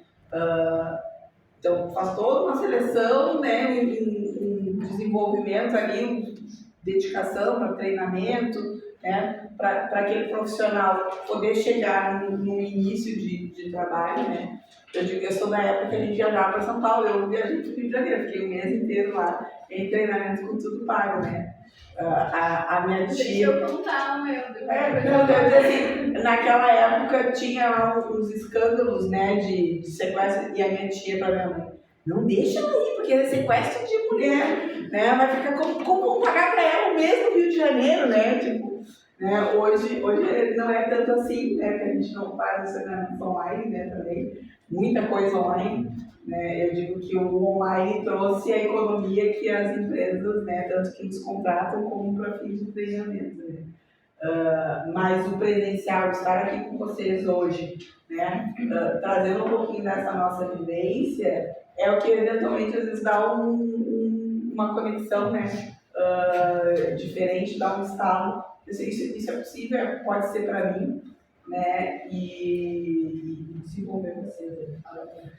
Então, faz toda uma seleção, né? Um desenvolvimento ali, dedicação para treinamento, né? Para aquele profissional poder chegar no início de trabalho, né? Eu digo, eu sou da época que a gente viajava para São Paulo, eu viajei para o Rio de Janeiro, fiquei o mês inteiro lá, em treinamento com tudo pago, né? A minha tia... Deixa eu contar, naquela época tinha lá uns escândalos, né, de sequestro, e a minha tia para minha mãe, não deixa ela ir, porque é sequestro de mulher, né? Vai ficar como pagar para ela mesmo no Rio de Janeiro, né? Tipo, né? Hoje não é tanto assim, né? Que a gente não faz os treinamentos online, né? Também, muita coisa online. Né? Eu digo que o online trouxe a economia que as empresas, né, tanto que nos contratam como para fins de treinamento. Né? Mas o presencial, estar aqui com vocês hoje, né, trazendo um pouquinho dessa nossa vivência, é o que eventualmente às vezes dá uma conexão, né, diferente, dá um estalo. Isso é possível, pode ser para mim, né, e desenvolver vocês.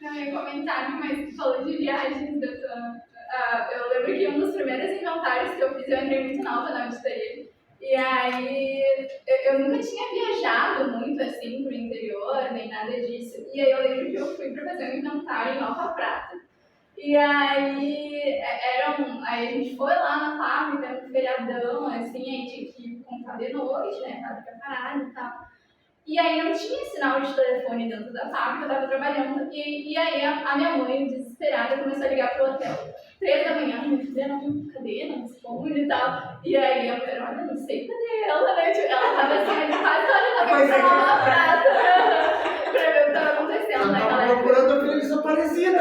Não, eu ia comentar, mas tu falou de viagens. Eu lembro que um dos primeiros inventários que eu fiz, eu entrei muito nova na auditoria. E aí, eu nunca tinha viajado muito assim pro interior, nem nada disso. E aí eu lembro que eu fui para fazer um inventário em Nova Prata. E aí, aí a gente foi lá na fábrica, no feriadão, assim, aí tinha que contar de noite, né, fábrica parada e tal. E aí não tinha sinal de telefone dentro da fábrica, eu estava trabalhando, e aí a minha mãe, desesperada, começou a ligar pro hotel. 3 da manhã, minha filha, cadê? Não responde e tal. E aí a mulher, olha, não sei cadê ela, né? Tipo, ela tava assim, quase olhando pra Nova Prata, pra ver o que tava acontecendo naquela época. Procurando a filha desaparecida.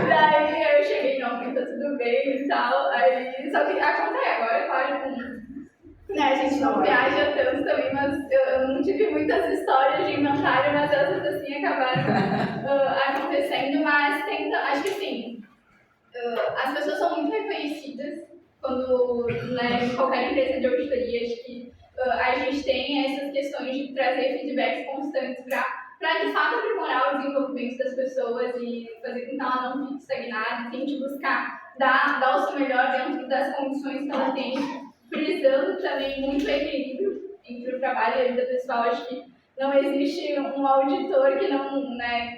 Daí eu cheguei, não, tá tudo bem e tal. Aí, só que acontece agora, claro, a gente não viaja tanto também, mas eu não tive muitas histórias de inventário, mas essas assim acabaram acontecendo. Mas acho que assim, as pessoas são muito reconhecidas quando, né, em qualquer empresa de auditoria. Acho que a gente tem essas questões de trazer feedbacks constantes para de fato aprimorar o desenvolvimento das pessoas e fazer com que ela não fique estagnada, tente buscar dar o seu melhor dentro das condições que ela tem, frisando também muito o equilíbrio entre o trabalho e a vida pessoal. Acho que não existe um auditor que não, né,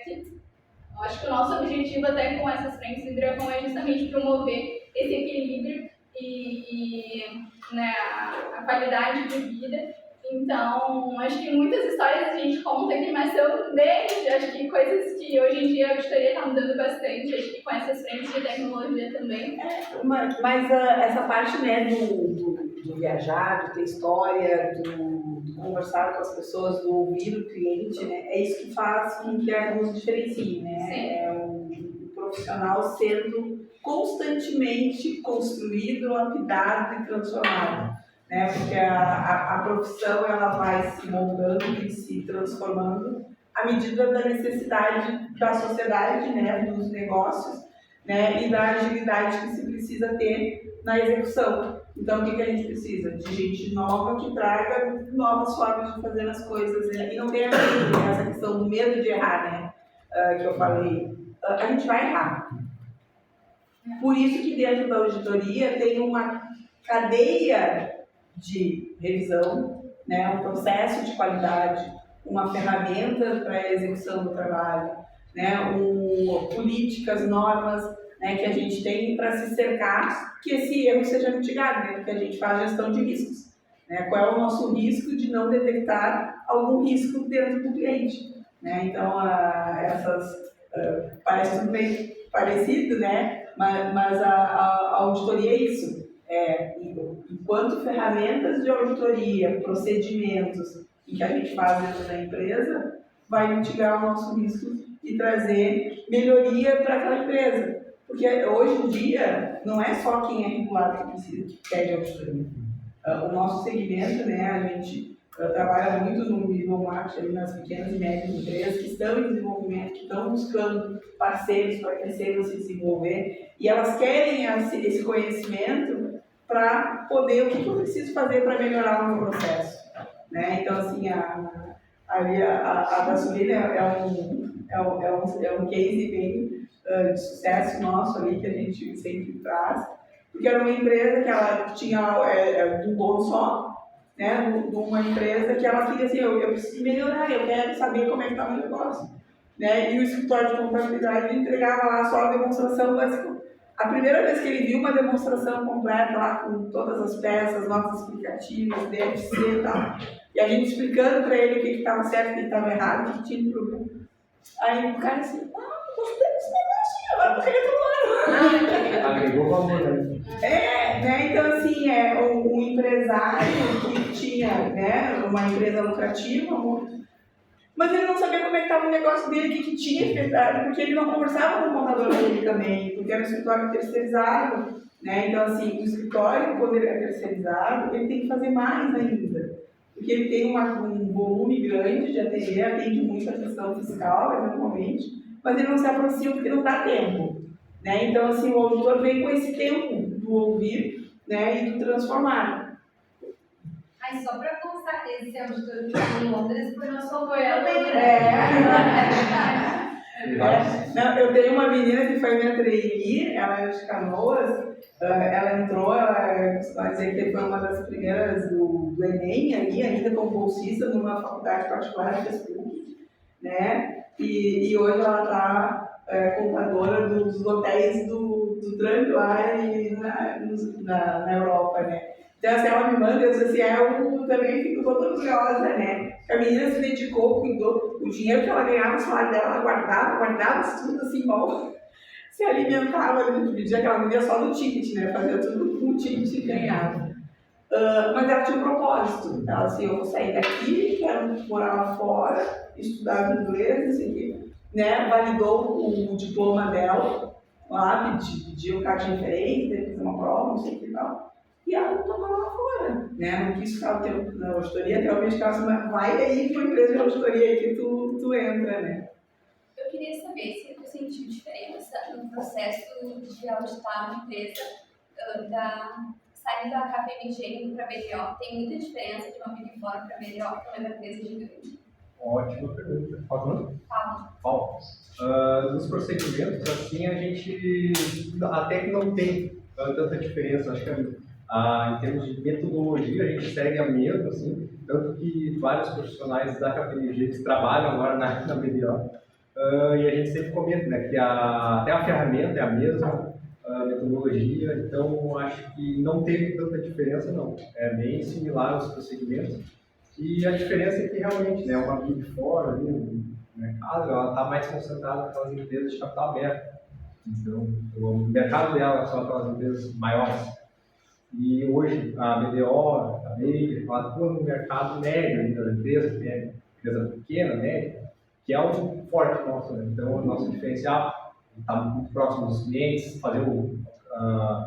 acho que o nosso objetivo até com essas frentes do Dracon é justamente promover esse equilíbrio e né, a qualidade de vida. Então, acho que muitas histórias a gente conta aqui, mas são desde, acho que coisas que hoje em dia a auditoria está mudando bastante, acho que com essas frentes de tecnologia também. Mas essa parte, né, do viajar, do ter história, do conversar com as pessoas, do ouvir o cliente, né, é isso que faz com que a nos diferencie, né? Sim. É o profissional sendo constantemente construído, lapidado e transformado, né? Porque a profissão ela vai se moldando e se transformando à medida da necessidade da sociedade, né? Dos negócios, né? E da agilidade que se precisa ter na execução. Então, o que a gente precisa? De gente nova que traga novas formas de fazer as coisas, né? E não tenha medo, né? Essa questão do medo de errar, né? Que eu falei. A gente vai errar. Por isso que dentro da auditoria tem uma cadeia de revisão, né? Um processo de qualidade, uma ferramenta para a execução do trabalho, né? Políticas, normas, né, que a gente tem para se cercar que esse erro seja mitigado, né? Porque a gente faz gestão de riscos. Né? Qual é o nosso risco de não detectar algum risco dentro do cliente? Né? Então, parece tudo bem parecido, né? Mas a auditoria é isso. Enquanto ferramentas de auditoria, procedimentos que a gente faz dentro da empresa, vai mitigar o nosso risco e trazer melhoria para aquela empresa. Porque hoje em dia, não é só quem é regulado que pede auditoria. O nosso segmento, né, a gente trabalha muito no nível marketing, nas pequenas e médias empresas que estão em desenvolvimento, que estão buscando parceiros para crescer e se desenvolver, e elas querem esse conhecimento para poder, o que eu preciso fazer para melhorar o meu processo. Né? Então, assim, a gasolina é um case bem de sucesso nosso ali, que a gente sempre traz, porque era uma empresa que ela tinha de um dono só, né, de uma empresa que ela queria assim, eu preciso melhorar, eu quero saber como é que está o meu negócio. Né? E o escritório de contabilidade entregava lá só a demonstração básica. A primeira vez que ele viu uma demonstração completa lá com todas as peças, notas explicativas, DFC e tal, e a gente explicando para ele o que estava certo, o que estava errado, o que tinha de problema. Aí o cara assim, gostei desse negócio, agora eu vou querer tudo. Agregou valor, né? Né? Então assim, um empresário que tinha, né, uma empresa lucrativa, mas ele não sabia como é que estava o negócio dele, o que tinha, porque ele não conversava com o contador dele também, porque era um escritório terceirizado, né? Então assim, o escritório, quando ele é terceirizado, ele tem que fazer mais ainda, porque ele tem um volume grande de atender, atende muito a questão fiscal, eventualmente, mas ele não se aproxima porque não dá tempo. Né? Então assim, o auditor vem com esse tempo do ouvir, né, e do transformar. Mas só para constar, esse auditor que está em Londres foi nosso apoio. Não, eu tenho uma menina que foi minha trainee, ela é de Canoas, ela entrou, ela vai dizer que foi uma das primeiras do Enem ali, ainda como bolsista numa faculdade particular de PUC, né? E hoje ela está contadora dos hotéis do Trump lá na Europa, né? Então, assim, ela me manda, eu disse assim, eu também fico toda orgulhosa, né? A menina se dedicou, cuidou, o dinheiro que ela ganhava, o salário dela, ela guardava tudo assim, mal, se alimentava, dividia que ela vivia só no ticket, né? Fazia tudo com o ticket e ganhava. Mas ela tinha um propósito, ela assim, eu vou sair daqui, quero morar lá fora, estudar inglês, assim, né? Validou o diploma dela, lá, pediu o cartão de referência, fez uma prova, não sei o que e tal. E ela não tocou lá fora, né? Não quis ficar o tempo na auditoria, realmente ficava assim, vai aí para uma empresa de auditoria aí que tu entra, né? Eu queria saber se tu sentiu diferença no processo de auditar uma empresa saindo da KPMG indo para a BDO. Tem muita diferença de uma Big Four para a BDO, que é uma empresa gigante. Ótima pergunta. Qual é o nome? Paulo. Nos procedimentos, assim, a gente até que não tem tanta diferença. Acho que em termos de metodologia, a gente segue a mesma, assim, tanto que vários profissionais da KPMG trabalham agora na BDO, e a gente sempre comenta, né, que até a ferramenta é a mesma, a metodologia, então acho que não teve tanta diferença, não. É bem similar aos procedimentos, e a diferença é que realmente, né, uma Big Four ali, o mercado, ela está mais concentrada naquelas empresas de capital aberto, então o mercado dela são aquelas empresas maiores. E hoje a BDO, a Baker, ela atua no mercado médio das empresas, né? Empresa pequena, média, que é um forte nosso, né? Então o nosso diferencial estar muito próximo dos clientes, fazer o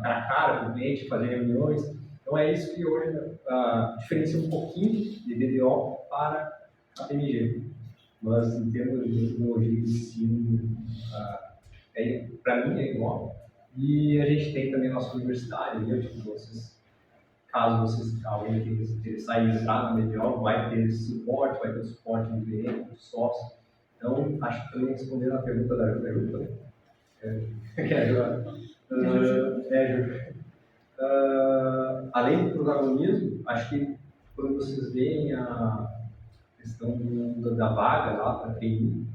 cara a cara com o cliente, fazer reuniões. Então é isso que hoje diferencia um pouquinho de BDO para a PMG. Mas em termos de tecnologia de ensino, para mim é igual. E a gente tem também a nossa universidade, né? Tipo, caso vocês alguém tenha interessar em entrar na BDO, vai ter suporte, vai ter suporte de cliente, de sócio. Então, acho que também respondendo a pergunta da Juta, né? Que é a Juta. Além do protagonismo, acho que quando vocês veem a questão da vaga lá para TI,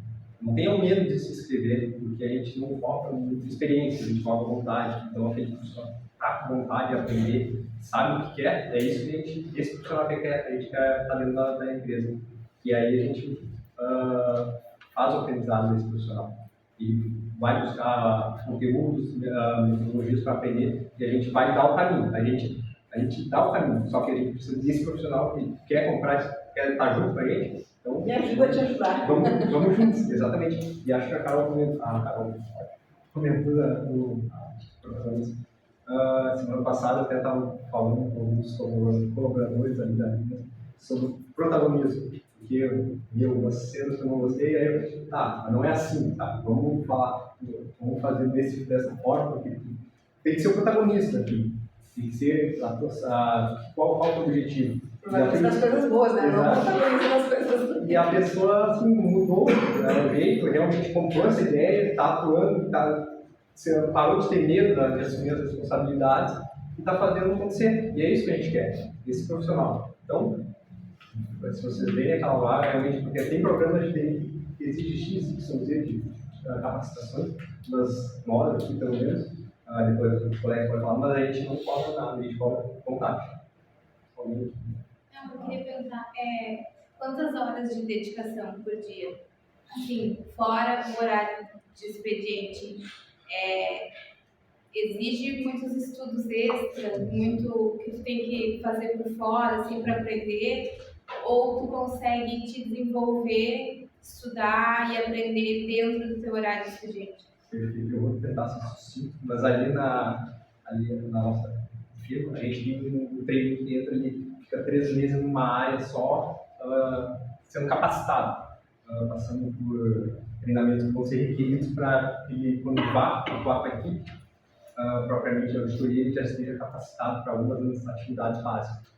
não tenham medo de se inscrever, porque a gente não foca muita experiência, a gente foca vontade. Então, aquele profissional está com vontade de aprender, sabe o que quer, é isso que esse profissional que a gente quer estar dentro da empresa. E aí a gente faz o aprendizado desse profissional. E vai buscar conteúdos, metodologias para aprender, e a gente vai dar o caminho. A gente dá o caminho, só que a gente precisa desse profissional que quer comprar, quer estar junto com a gente. Então, me ajuda a te ajudar. Vamos juntos, exatamente. E acho que a Carol comentou semana passada, até estava falando com alguns colaboradores ali da linha sobre protagonismo. Porque eu umas cenas que eu não gostei, aí eu mas não é assim, tá? Vamos fazer dessa forma, porque tem que ser o protagonista aqui. Tem que ser qual é o objetivo. Protagonista das coisas boas, né? Não protagonista das coisas boas. E a pessoa assim, mudou o jeito, realmente comprou essa ideia, está atuando, parou de ter medo de assumir as responsabilidades e está fazendo acontecer. E é isso que a gente quer, esse profissional. Então, se vocês verem aquela vaga, realmente, porque tem programas de TI que exigem X, que são de capacitações, mas nós aqui, pelo menos, depois os colegas podem falar, mas a gente não cobra nada, a gente cobra vontade. Eu queria perguntar, quantas horas de dedicação por dia? Assim, fora o horário de expediente, exige muitos estudos extras, muito que tu tem que fazer por fora, assim, para aprender, ou tu consegue te desenvolver, estudar e aprender dentro do teu horário de expediente? Perfeito, eu vou tentar ser sucinto, mas ali na nossa firma, a gente tem um treino que entra ali, fica 3 meses numa área só, sendo capacitado, passando por treinamentos que vão ser requeridos para que, quando vá atuar com a equipe, propriamente a auditoria, ele já esteja capacitado para algumas das atividades básicas.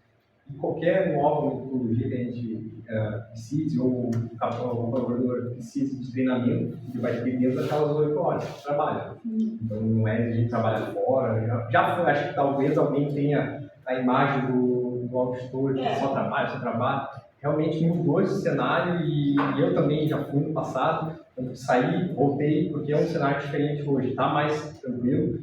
E qualquer nova metodologia que a gente precise, ou o colaborador precise de treinamento, ele vai ter dentro daquelas 8 horas de trabalho. Então não é exigir trabalhar fora. Já foi, acho que talvez alguém tenha a imagem do auditor que só trabalha. Realmente mudou esse cenário e eu também já fui no passado, saí, voltei, porque é um cenário diferente hoje. Está mais tranquilo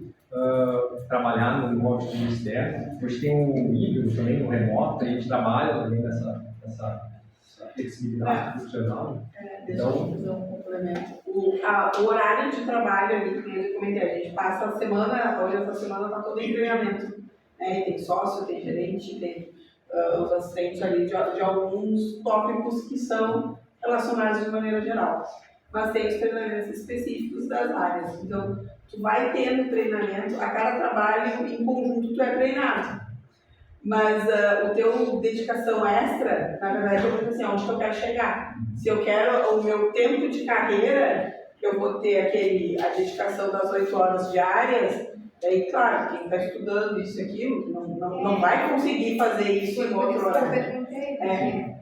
trabalhar no auditor externo. Hoje tem um híbrido também, um remoto, a gente trabalha também nessa flexibilidade profissional. Deixa eu fazer um complemento. O horário de trabalho ali, que eu comentei, a gente passa a semana, hoje essa semana está toda em treinamento. Tem sócio, tem gerente, tem os assistentes ali de alguns tópicos que são relacionados de maneira geral. Mas tem os treinamentos específicos das áreas. Então, tu vai tendo treinamento, a cada trabalho em conjunto tu é treinado. Mas o teu dedicação extra, na verdade, eu vou assim, onde que eu quero chegar. Se eu quero o meu tempo de carreira, eu vou ter a dedicação das 8 horas diárias, daí, claro, quem está estudando isso e aquilo, não vai conseguir fazer isso em outro horário.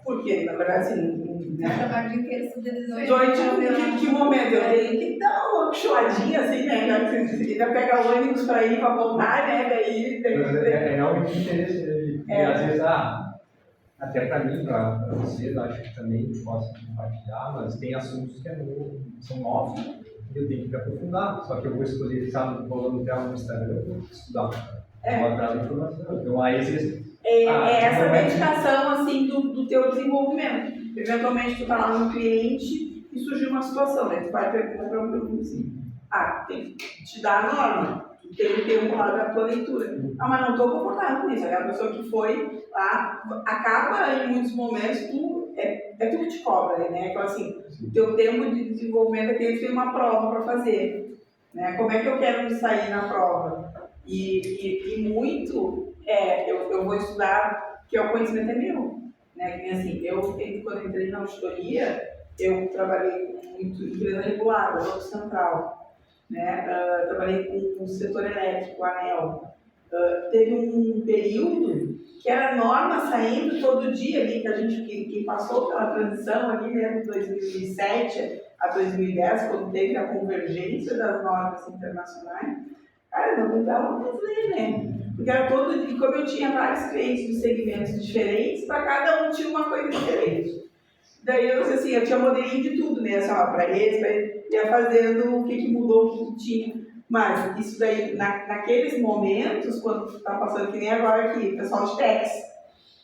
Porque, na verdade, assim, eu trabalho o dia inteiro estudando 18 que momento? Eu tenho que dar uma chuladinha, assim, né? Ainda pega ônibus para ir, para voltar, né? Daí é realmente interesse. Às vezes, até para mim, para vocês, acho que também posso compartilhar, mas tem assuntos que são novos e eu tenho que me aprofundar. Só que eu vou escolher ficar falando dela no Instagram, eu vou estudar. Vou atrás da informação. Então, aí vocês. Essa dedicação, assim, do teu desenvolvimento. Eventualmente, tu está lá no cliente e surgiu uma situação, né? Tu vai perguntar para um pergunta assim, tem que te dar a norma, tu tem o tempo lá da tua leitura. Mas não estou confortável com isso. Aquela pessoa que foi lá, acaba em muitos momentos, é tu que te cobra, né? Então, assim, o teu tempo de desenvolvimento é que tem uma prova para fazer. né? Como é que eu quero me sair na prova? E muito, eu vou estudar, que o conhecimento é meu, né? Que, assim, quando eu entrei na auditoria, eu trabalhei muito em empresa regulada, Banco Central, né? Trabalhei com o setor elétrico, ANEEL. Teve um período que era norma saindo todo dia ali, que a gente que passou pela transição ali, né, de 2007 a 2010, quando teve a convergência das normas internacionais. Cara, não dava mais ler, né? Porque era todo dia, como eu tinha vários clientes de segmentos diferentes, para cada um tinha uma coisa diferente. Daí eu, assim, eu tinha modelinho de tudo, né? Assim, para eles, ia fazendo o que mudou, o que tinha. Mas isso daí, naqueles momentos, quando está passando, que nem agora aqui, o pessoal de Tex,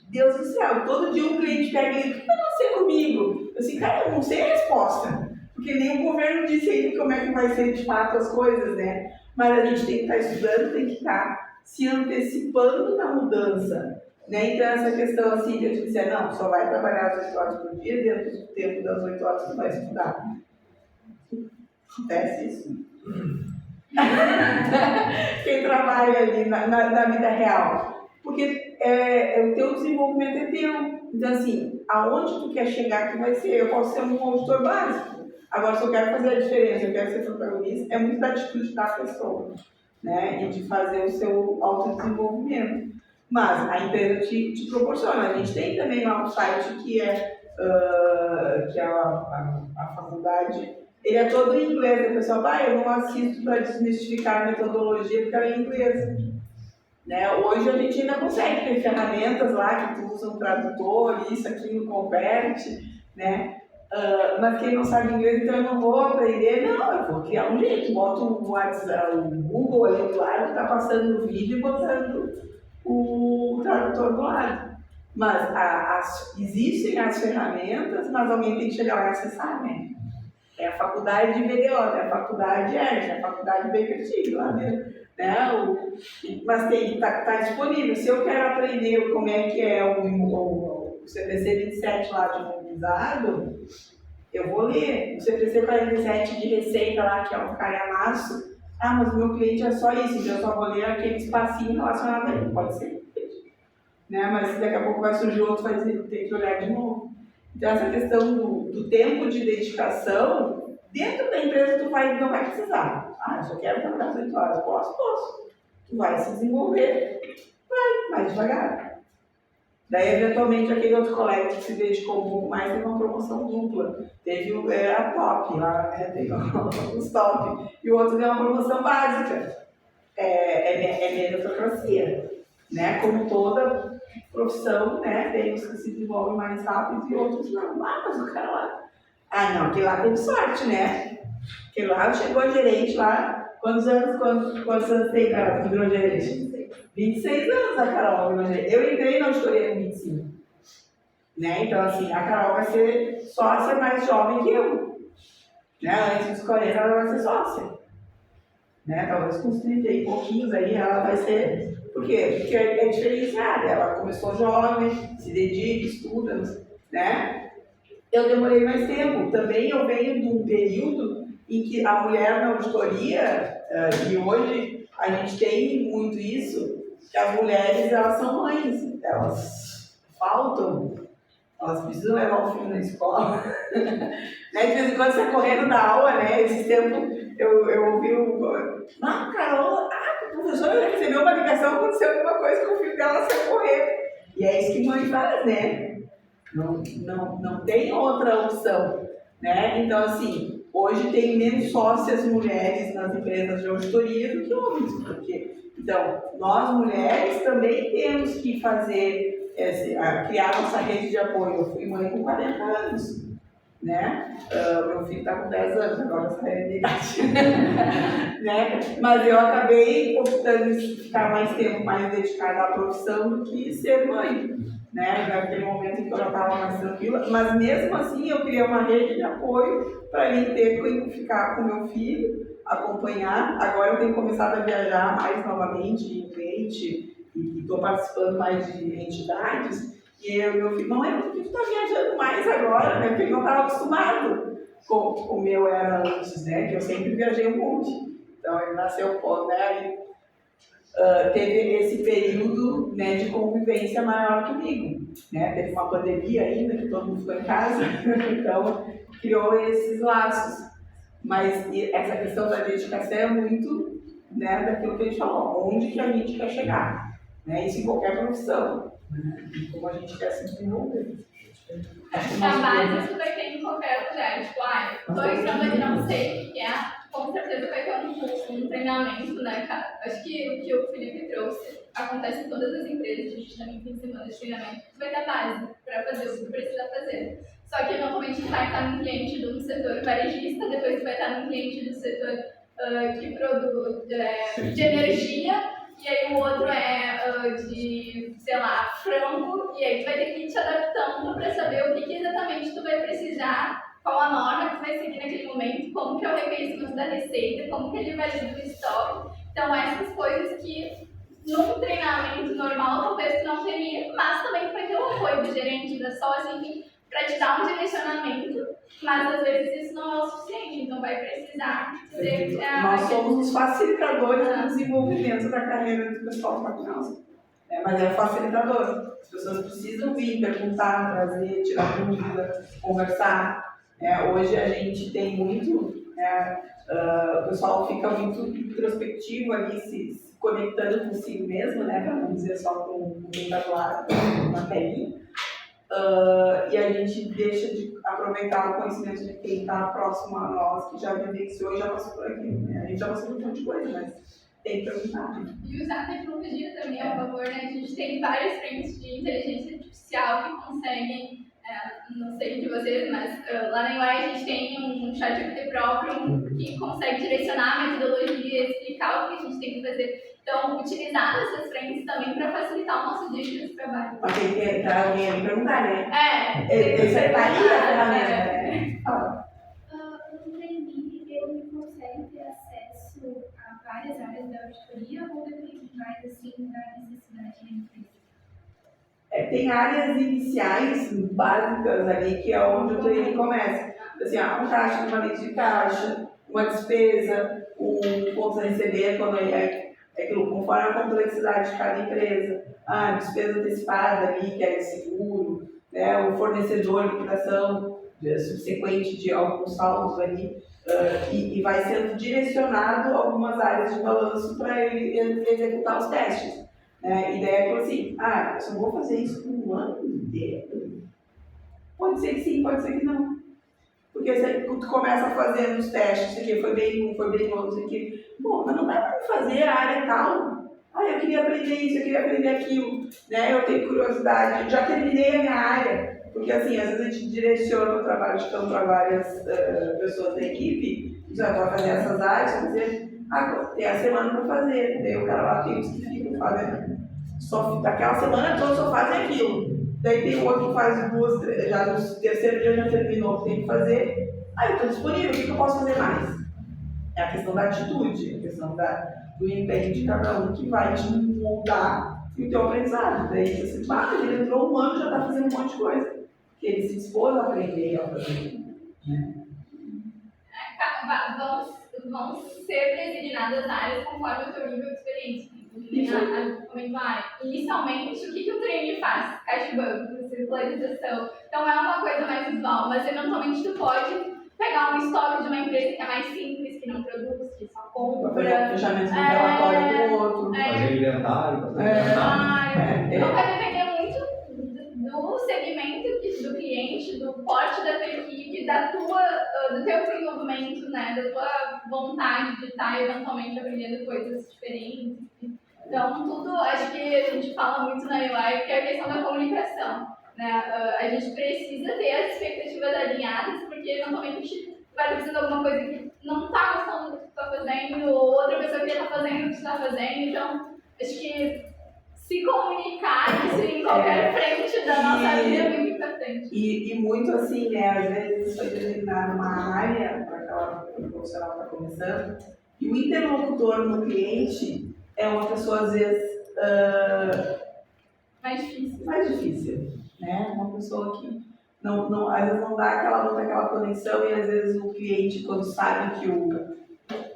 Deus do céu, todo dia um cliente pega e diz, o que vai acontecer comigo? Eu assim, cara, eu não sei a resposta, porque nem o governo disse ainda como é que vai ser de fato as coisas, né? Mas a gente tem que estar estudando, tem que estar se antecipando na mudança, né? Então essa questão assim, de eu te dizer, não, só vai trabalhar as 8 horas por dia, dentro do tempo das 8 horas tu vai estudar. Acontece isso. Quem trabalha ali na vida real, porque o teu desenvolvimento é teu. Então assim, aonde tu quer chegar que vai ser, eu posso ser um auditor básico, agora se eu quero fazer a diferença, eu quero ser protagonista, é muito da atitude da pessoa, né, e de fazer o seu autodesenvolvimento, mas a empresa te proporciona. A gente tem também lá um site que é a faculdade. Ele é todo em inglês, o pessoal, eu não assisto para desmistificar a metodologia porque ela é em inglês. Né? Hoje a gente ainda consegue ter ferramentas lá que tu usa um tradutor, isso, aquilo, converte, né? Mas quem não sabe inglês, então eu não vou aprender, não, eu vou criar um jeito, boto o WhatsApp, o Google ali do lado, tá passando o vídeo e botando o tradutor do lado. Mas existem as ferramentas, mas alguém tem que chegar lá e acessar, né? É a faculdade de BDO, é a faculdade é a faculdade Baker Tilly lá dentro, né? Mas está disponível. Se eu quero aprender como é que é o CPC 27 lá de imobilizado, eu vou ler. O CPC 47 de receita lá, que é um calhamaço. Mas o meu cliente é só isso, então eu só vou ler aquele espacinho relacionado a ele. Pode ser, né? Mas daqui a pouco vai surgir outro, vai ter que olhar de novo. Então, essa questão do tempo de dedicação, dentro da empresa tu não vai precisar. Eu só quero trabalhar as 8 horas. Posso. Tu vai se desenvolver, vai mais devagar. Daí, eventualmente, aquele outro colega que se dedicou um pouco mais teve uma promoção dupla. Teve a top lá, né? Teve os top. E o outro deu uma promoção básica. É meritocracia, né? Como toda profissão, né? Tem uns que se desenvolvem mais rápido e outros não. Mas o cara lá... não, aquele lá teve sorte, né? Aquele lá chegou a gerente lá. Quantos anos tem, Carol, que virou gerente? 26 anos a Carol virou gerente. Eu entrei na auditoria com 25. Né? Então, assim, a Carol vai ser sócia mais jovem que eu. Né? Antes dos 40 ela vai ser sócia. Né? Talvez com uns 30 e pouquinhos aí ela vai ser... Por quê? Porque é diferenciada, ela começou jovem, se dedica, estuda, né? Eu demorei mais tempo. Também eu venho de um período em que a mulher na auditoria, e hoje a gente tem muito isso, que as mulheres, elas são mães, elas faltam, elas precisam levar o filho na escola. Né? De vez em quando você correndo da aula, né? Esse tempo eu ouvi Carol, a professora recebeu uma ligação, aconteceu alguma coisa com o filho dela, saiu correr. E é isso que mãe faz, né? Não tem outra opção, né? Então, assim, hoje tem menos sócias mulheres nas empresas de auditoria do que homens, porque, então, nós mulheres também temos que fazer, criar nossa rede de apoio. Eu fui mãe com 40 anos, né? Meu filho está com 10 anos, agora essa é a idade. Né? Mas eu acabei optando em ficar mais tempo mais dedicada à profissão do que ser mãe. Né? Naquele momento em que eu já estava mais tranquila, mas mesmo assim eu criei uma rede de apoio para mim ter que ficar com meu filho, acompanhar. Agora eu tenho começado a viajar mais novamente em cliente e estou participando mais de entidades. E meu filho, não é porque tu está viajando mais agora, né? Porque ele não estava acostumado com o meu era antes, né? Que eu sempre viajei um monte. Então ele nasceu, né, teve esse período, né, de convivência maior comigo, né? Teve uma pandemia ainda, que todo mundo ficou em casa, então criou esses laços. Mas essa questão da dedicação é muito, né, daquilo que a gente falou, onde que a gente quer chegar, né? Isso em qualquer profissão, né? Como a gente quer se desenvolver. A base você vai ter em qualquer lugar. Tipo, tô entrando ali, não sei o que é, com certeza vai ter um treinamento, né, cara? Acho que o que o Felipe trouxe acontece em todas as empresas, a gente também tem semana de treinamento, vai ter a base para fazer o que precisa fazer. Só que normalmente vai estar no cliente do setor varejista, depois vai estar no cliente do setor que produz de energia, e aí o outro de, sei lá, frango, e aí tu vai ter que ir te adaptando para saber o que exatamente tu vai precisar, qual a norma que tu vai seguir naquele momento, como que é o reconhecimento da receita, como que ele valida o estoque. Então essas coisas que num treinamento normal talvez tu não teria, mas também tu vai ter o apoio do gerente, da sócia, enfim, para te dar um direcionamento, mas às vezes isso não é o suficiente, então vai precisar ser... Nós somos os facilitadores do desenvolvimento da carreira do pessoal do McDonald's. Mas é facilitador. As pessoas precisam vir, perguntar, trazer, tirar dúvida, conversar. Hoje a gente tem muito, o pessoal fica muito introspectivo ali, se conectando consigo mesmo, né, para não dizer só com quem está do lado, na telinha. E a gente deixa de aproveitar o conhecimento de quem está próximo a nós, que já vivenciou e já passou por aquilo, né? A gente já passou por um monte de coisa, mas tem que perguntar. E usar a tecnologia também a favor, né? A gente tem várias frentes de inteligência artificial que conseguem, não sei de vocês, mas lá na UI a gente tem um chat GPT próprio que consegue direcionar a metodologia, explicar o que a gente tem que fazer. Então, utilizar essas frentes também para facilitar o nosso dia de trabalho. Mas tem que entrar alguém ali e perguntar, né? Esse aí a ferramenta. No trainee, ele consegue ter acesso a várias áreas da auditoria ou depende mais assim, da necessidade da empresa? Tem áreas iniciais, básicas ali, que é onde o trainee começa. Assim, um caixa, uma lista de caixa, uma despesa, um ponto a receber, quando aquilo, conforme a complexidade de cada empresa, a despesa antecipada ali, que é de seguro, né, o fornecedor, liquidação subsequente de alguns saldos ali, e vai sendo direcionado algumas áreas de balanço para ele executar os testes. Né? E daí é assim, eu só vou fazer isso por um ano inteiro? Pode ser que sim, pode ser que não. Porque tu começa fazendo os testes, isso aqui foi bem, não foi bem bom, isso aqui. Bom, mas não dá para fazer a área tal. Eu queria aprender isso, eu queria aprender aquilo. Né? Eu tenho curiosidade, já terminei a minha área. Porque assim, às vezes a gente direciona o trabalho de campo para várias pessoas da equipe. Já vai fazer essas áreas, vai dizer, tem a semana para fazer. Daí o cara lá tem os que ficam fazendo. Daquela semana toda só fazem aquilo. Daí tem o outro que faz duas, já no terceiro dia já terminou o que tem que fazer. Eu estou disponível, o que eu posso fazer mais? É a questão da atitude, a questão do empenho de cada um que vai te moldar o teu aprendizado. Daí você ele entrou um ano e já está fazendo um monte de coisa. Porque ele se dispôs a aprender a fazer. Vão ser designadas áreas conforme o teu nível de experiência. Inicialmente, o que o trainee faz? Caixa de banco, circularização. Então é uma coisa mais visual, mas eventualmente tu pode pegar um estoque de uma empresa que é mais simples, que não produz, que só compra. Fazer um fechamento de relatório com o outro. Fazer inventário. Então vai depender muito do segmento do cliente, do porte da tua equipe, do teu desenvolvimento, né, da tua vontade de estar eventualmente aprendendo coisas diferentes. Então, tudo, acho que a gente fala muito na UI, que é a questão da comunicação. Né? A gente precisa ter as expectativas alinhadas, porque eventualmente vai fazendo alguma coisa que não está gostando do que tu está fazendo, ou outra pessoa que está fazendo o que tu está fazendo. Então, acho que se comunicar isso em qualquer frente da nossa vida é muito importante. E muito assim, né? Às vezes foi designada uma área para aquela profissional que está começando, e o interlocutor no cliente é uma pessoa, às vezes, mais difícil, né? Uma pessoa que às vezes não dá aquela conexão, e às vezes o cliente, quando sabe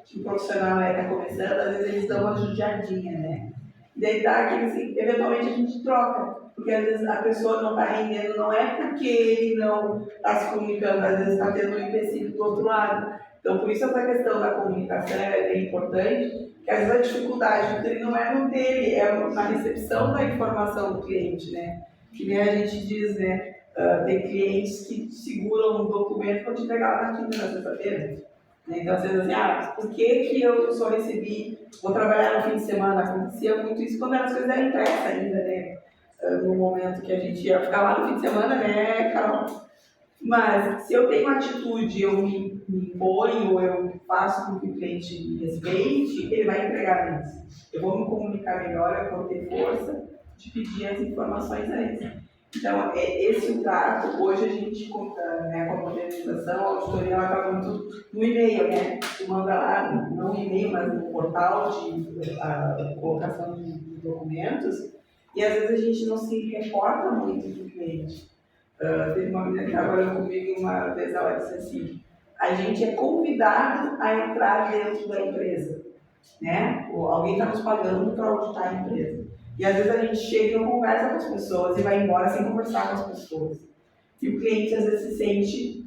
que o profissional está começando, às vezes eles dão uma judiadinha, né? E daí dá aquele assim, eventualmente a gente troca, porque às vezes a pessoa não está rendendo, não é porque ele não está se comunicando, às vezes está tendo um empecilho do outro lado. Então, por isso essa questão da comunicação é importante, que às vezes a dificuldade dele não é no dele, é na recepção da informação do cliente, né? Que nem a gente diz, né? Tem clientes que seguram um documento para te entregar lá na quinta, na sexta-feira. Então, às vezes, assim, por que eu só recebi, vou trabalhar no fim de semana? Acontecia muito isso quando as coisas eram impressas ainda, né? No momento que a gente ia ficar lá no fim de semana, né, Carol? Mas, se eu tenho atitude, eu me imponho, eu faço com que o cliente me respeite, ele vai entregar antes. Eu vou me comunicar melhor, eu vou ter força de pedir as informações antes. Então, esse o trato, hoje a gente, né, com a modernização, a auditoria ela está muito no e-mail, né? Tu manda lá, não e-mail, mas no portal de colocação de documentos, e às vezes a gente não se reporta muito do cliente. Teve uma menina que trabalhou comigo uma vez, ela disse assim, a gente é convidado a entrar dentro da empresa, né? Alguém está nos pagando para auditar a empresa. E às vezes a gente chega e não conversa com as pessoas e vai embora sem conversar com as pessoas. E o cliente às vezes se sente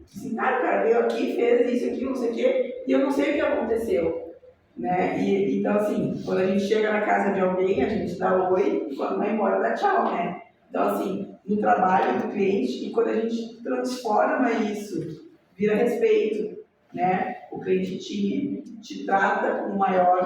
assim, cara veio aqui, fez isso aqui, não sei o quê, e eu não sei o que aconteceu. Né? Então assim, quando a gente chega na casa de alguém, a gente dá oi, e quando vai embora dá tchau, né? Então assim, no trabalho do cliente, e quando a gente transforma isso, vira respeito, né? O cliente te trata com maior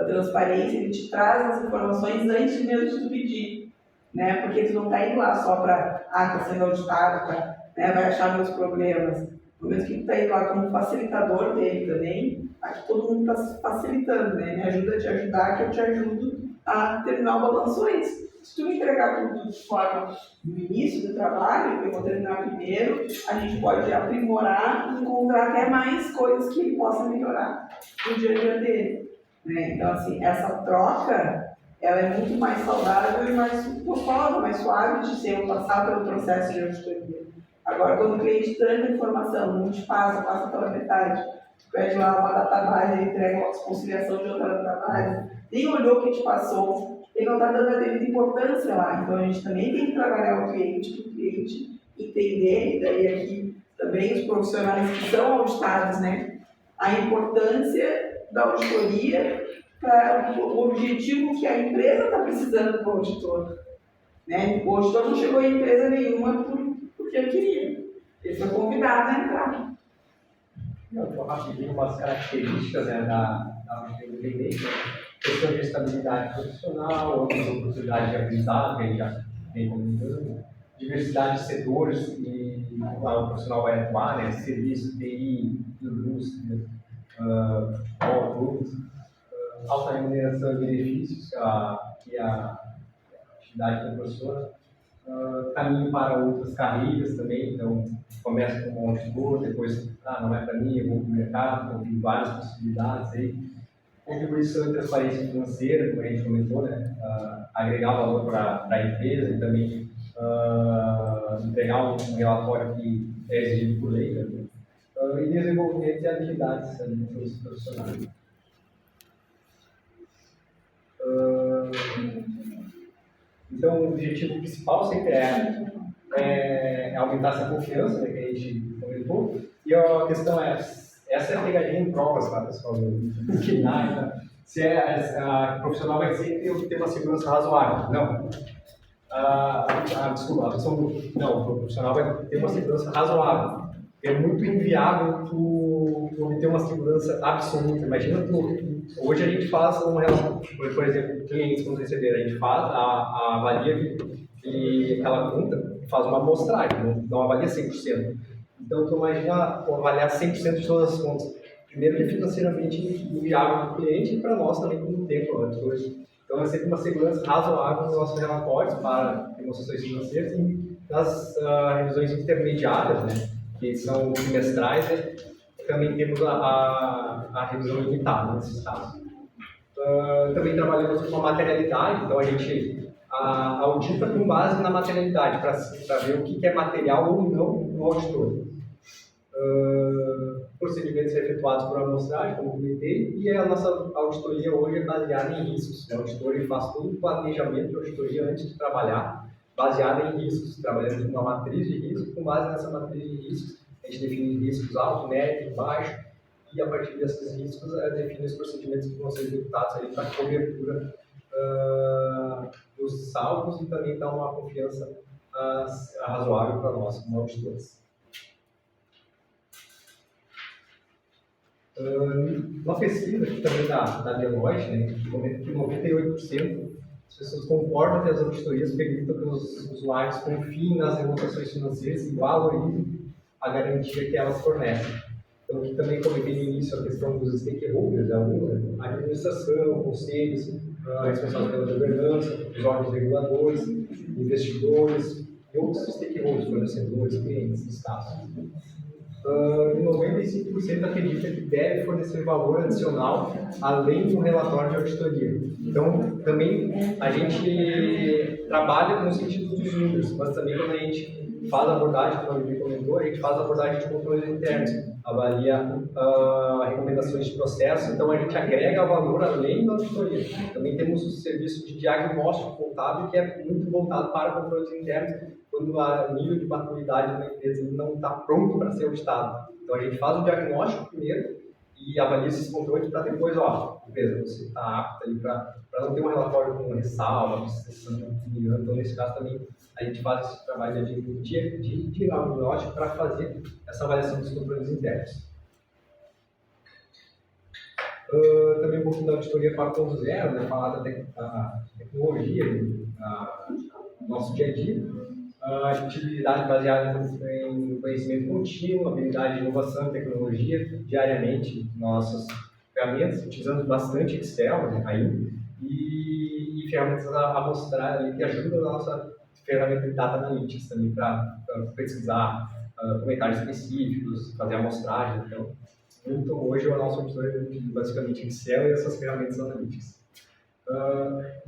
transparência, ele te traz as informações antes mesmo de tu pedir, né? Porque tu não está indo lá só para, está sendo auditado, né? Vai achar meus problemas. No momento que tu está indo lá como facilitador dele também, aqui todo mundo está facilitando, né? Me ajuda a te ajudar, que eu te ajudo a terminar o balanço antes. Se tu me entregar tudo de forma no início do trabalho, eu vou terminar primeiro, a gente pode aprimorar e encontrar até mais coisas que ele possa melhorar no dia a dia dele. Né? Então, assim, essa troca, ela é muito mais saudável e mais gostosa, mais suave de ser passar pelo processo de auditoria. Agora, quando o cliente tranca a informação, não te passa pela metade, tu pede lá uma database, ele entrega uma conciliação de outra database, nem olhou o que te passou, ele não está dando a devida importância lá. Então, a gente também tem que trabalhar o cliente, para o cliente entender, e daí aqui também os profissionais que são auditados, né, a importância da auditoria para o objetivo que a empresa está precisando do auditor. Né? O auditor não chegou em empresa nenhuma porque ele queria. Ele foi convidado a entrar. Eu rapidinho umas características, né, da auditoria independente. Questão de estabilidade profissional, outras oportunidades de aprendizado, que a gente já vem comentando, diversidade de setores que o profissional vai atuar, né, serviço, TI, indústria, alta remuneração e benefícios que a atividade proporciona, caminho para outras carreiras também, então começa como auditor, depois, não é para mim, eu vou para o mercado, então tem várias possibilidades aí. Contribuição e transparência financeira, como a gente comentou, né? Agregar valor para a empresa e também entregar um relatório que é exigido por lei, né? E desenvolvimento de habilidades profissionais. Então, o objetivo principal sempre é aumentar essa confiança, né, que a gente comentou, e a questão é, essa é a pegadinha em provas, tá, pessoal? Se a profissional vai sempre ter uma segurança razoável. Não. Desculpa, o profissional vai ter uma segurança razoável. É muito inviável tu obter uma segurança absoluta. Imagina hoje a gente faz um relatório, por exemplo, clientes quando receber, a gente faz, avalia que aquela conta, faz uma amostragem, não avalia 100%. Então, tu imagina avaliar 100% de todas as contas. Primeiro, que é financeiramente inviável para o cliente e para nós também como tempo. Então, é sempre uma segurança razoável nos nossos relatórios para demonstrações financeiras e nas revisões intermediárias, né, que são trimestrais, né, também temos a revisão limitada nesses casos. Também trabalhamos com a materialidade, então a gente audita com base na materialidade, para ver o que é material ou não no auditor. Procedimentos efetuados motivados por amostragem, como comentei, e a nossa auditoria hoje é baseada em riscos. O auditor ele faz todo o planejamento de auditoria antes de trabalhar, baseada em riscos. Trabalhamos com uma matriz de risco, com base nessa matriz de riscos, a gente define riscos alto, médio, baixo, e a partir desses riscos define os procedimentos que vão ser executados para a cobertura dos saldos e também dar uma confiança razoável para nós, como auditores. Uma pesquisa aqui também da Deloitte, né, que comenta que 98% das pessoas concordam que as auditorias permitam que os usuários confiem nas demonstrações financeiras e valorizem a garantia que elas fornecem. Então, aqui também comentei no início a questão dos stakeholders, a administração, conselhos, responsáveis pela governança, os órgãos reguladores, investidores e outros stakeholders, fornecedores, clientes, estados. 95% acredita que deve fornecer valor adicional além do relatório de auditoria. Então, também a gente trabalha no sentido dos números, mas também quando a gente faz a abordagem, como a Vivi comentou, a gente faz a abordagem de controles internos, avalia recomendações de processo, então a gente agrega valor além da auditoria. Também temos o serviço de diagnóstico contábil, que é muito voltado para controles internos, quando o nível de maturidade da empresa não está pronto para ser auditado. Então a gente faz o diagnóstico primeiro e avalia esses controles para depois, empresa, você está apta para não ter um relatório com ressalva, então nesse caso também a gente faz esse trabalho de diagnóstico para fazer essa avaliação dos controles internos. Também um pouquinho da auditoria 4.0, né, falar da tecnologia, do nosso dia a dia. Atividade baseada em conhecimento contínuo, habilidade de inovação e tecnologia, diariamente, nossas ferramentas, utilizando bastante Excel, né, ainda, e ferramentas a mostrar ali, que ajudam a nossa ferramenta de Data Analytics também para pesquisar comentários específicos, fazer amostragem. Então, hoje o nosso auditor utiliza basicamente Excel e essas ferramentas analíticas.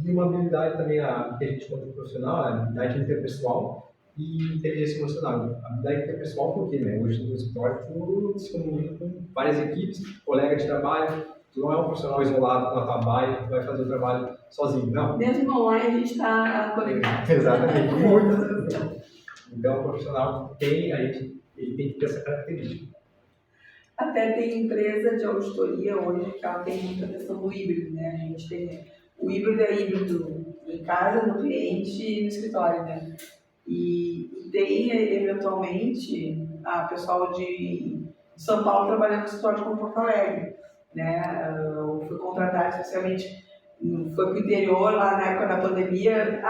E uma habilidade também que a gente conta profissional, a habilidade interpessoal e inteligência emocional. A habilidade interpessoal porque, né, hoje no escritório tu se comunica com várias equipes, colega de trabalho, tu não é um profissional isolado na tua baia, tu vai fazer o trabalho sozinho, não. Mesmo online a gente está conectado. Exatamente, muitas vezes. Então o profissional ele tem que ter essa característica. Até tem empresa de auditoria hoje que ela tem muita questão do híbrido, né? A gente tem o híbrido em casa, no cliente e no escritório, né? E tem, eventualmente, a pessoal de São Paulo trabalhando no escritório como Porto Alegre, né? Eu fui contratada especialmente, foi para o interior, lá na época da pandemia,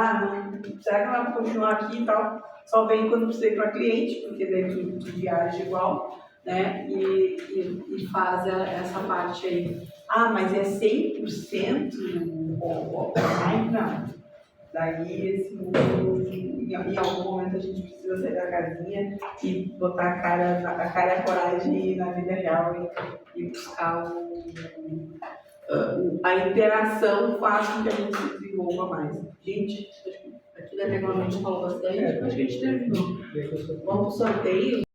será que não vai continuar aqui e tal? Só vem quando precisa ir para cliente, porque daí tu viaja igual, né? E faz essa parte aí. Mas é 100%? Não. Daí, em algum momento a gente precisa sair da casinha e botar a cara e a coragem na vida real e buscar a interação faz com que a gente se desenvolva mais. Gente, aqui da Tecnologia a gente falou bastante, acho que a gente terminou. Vamos pro sorteio.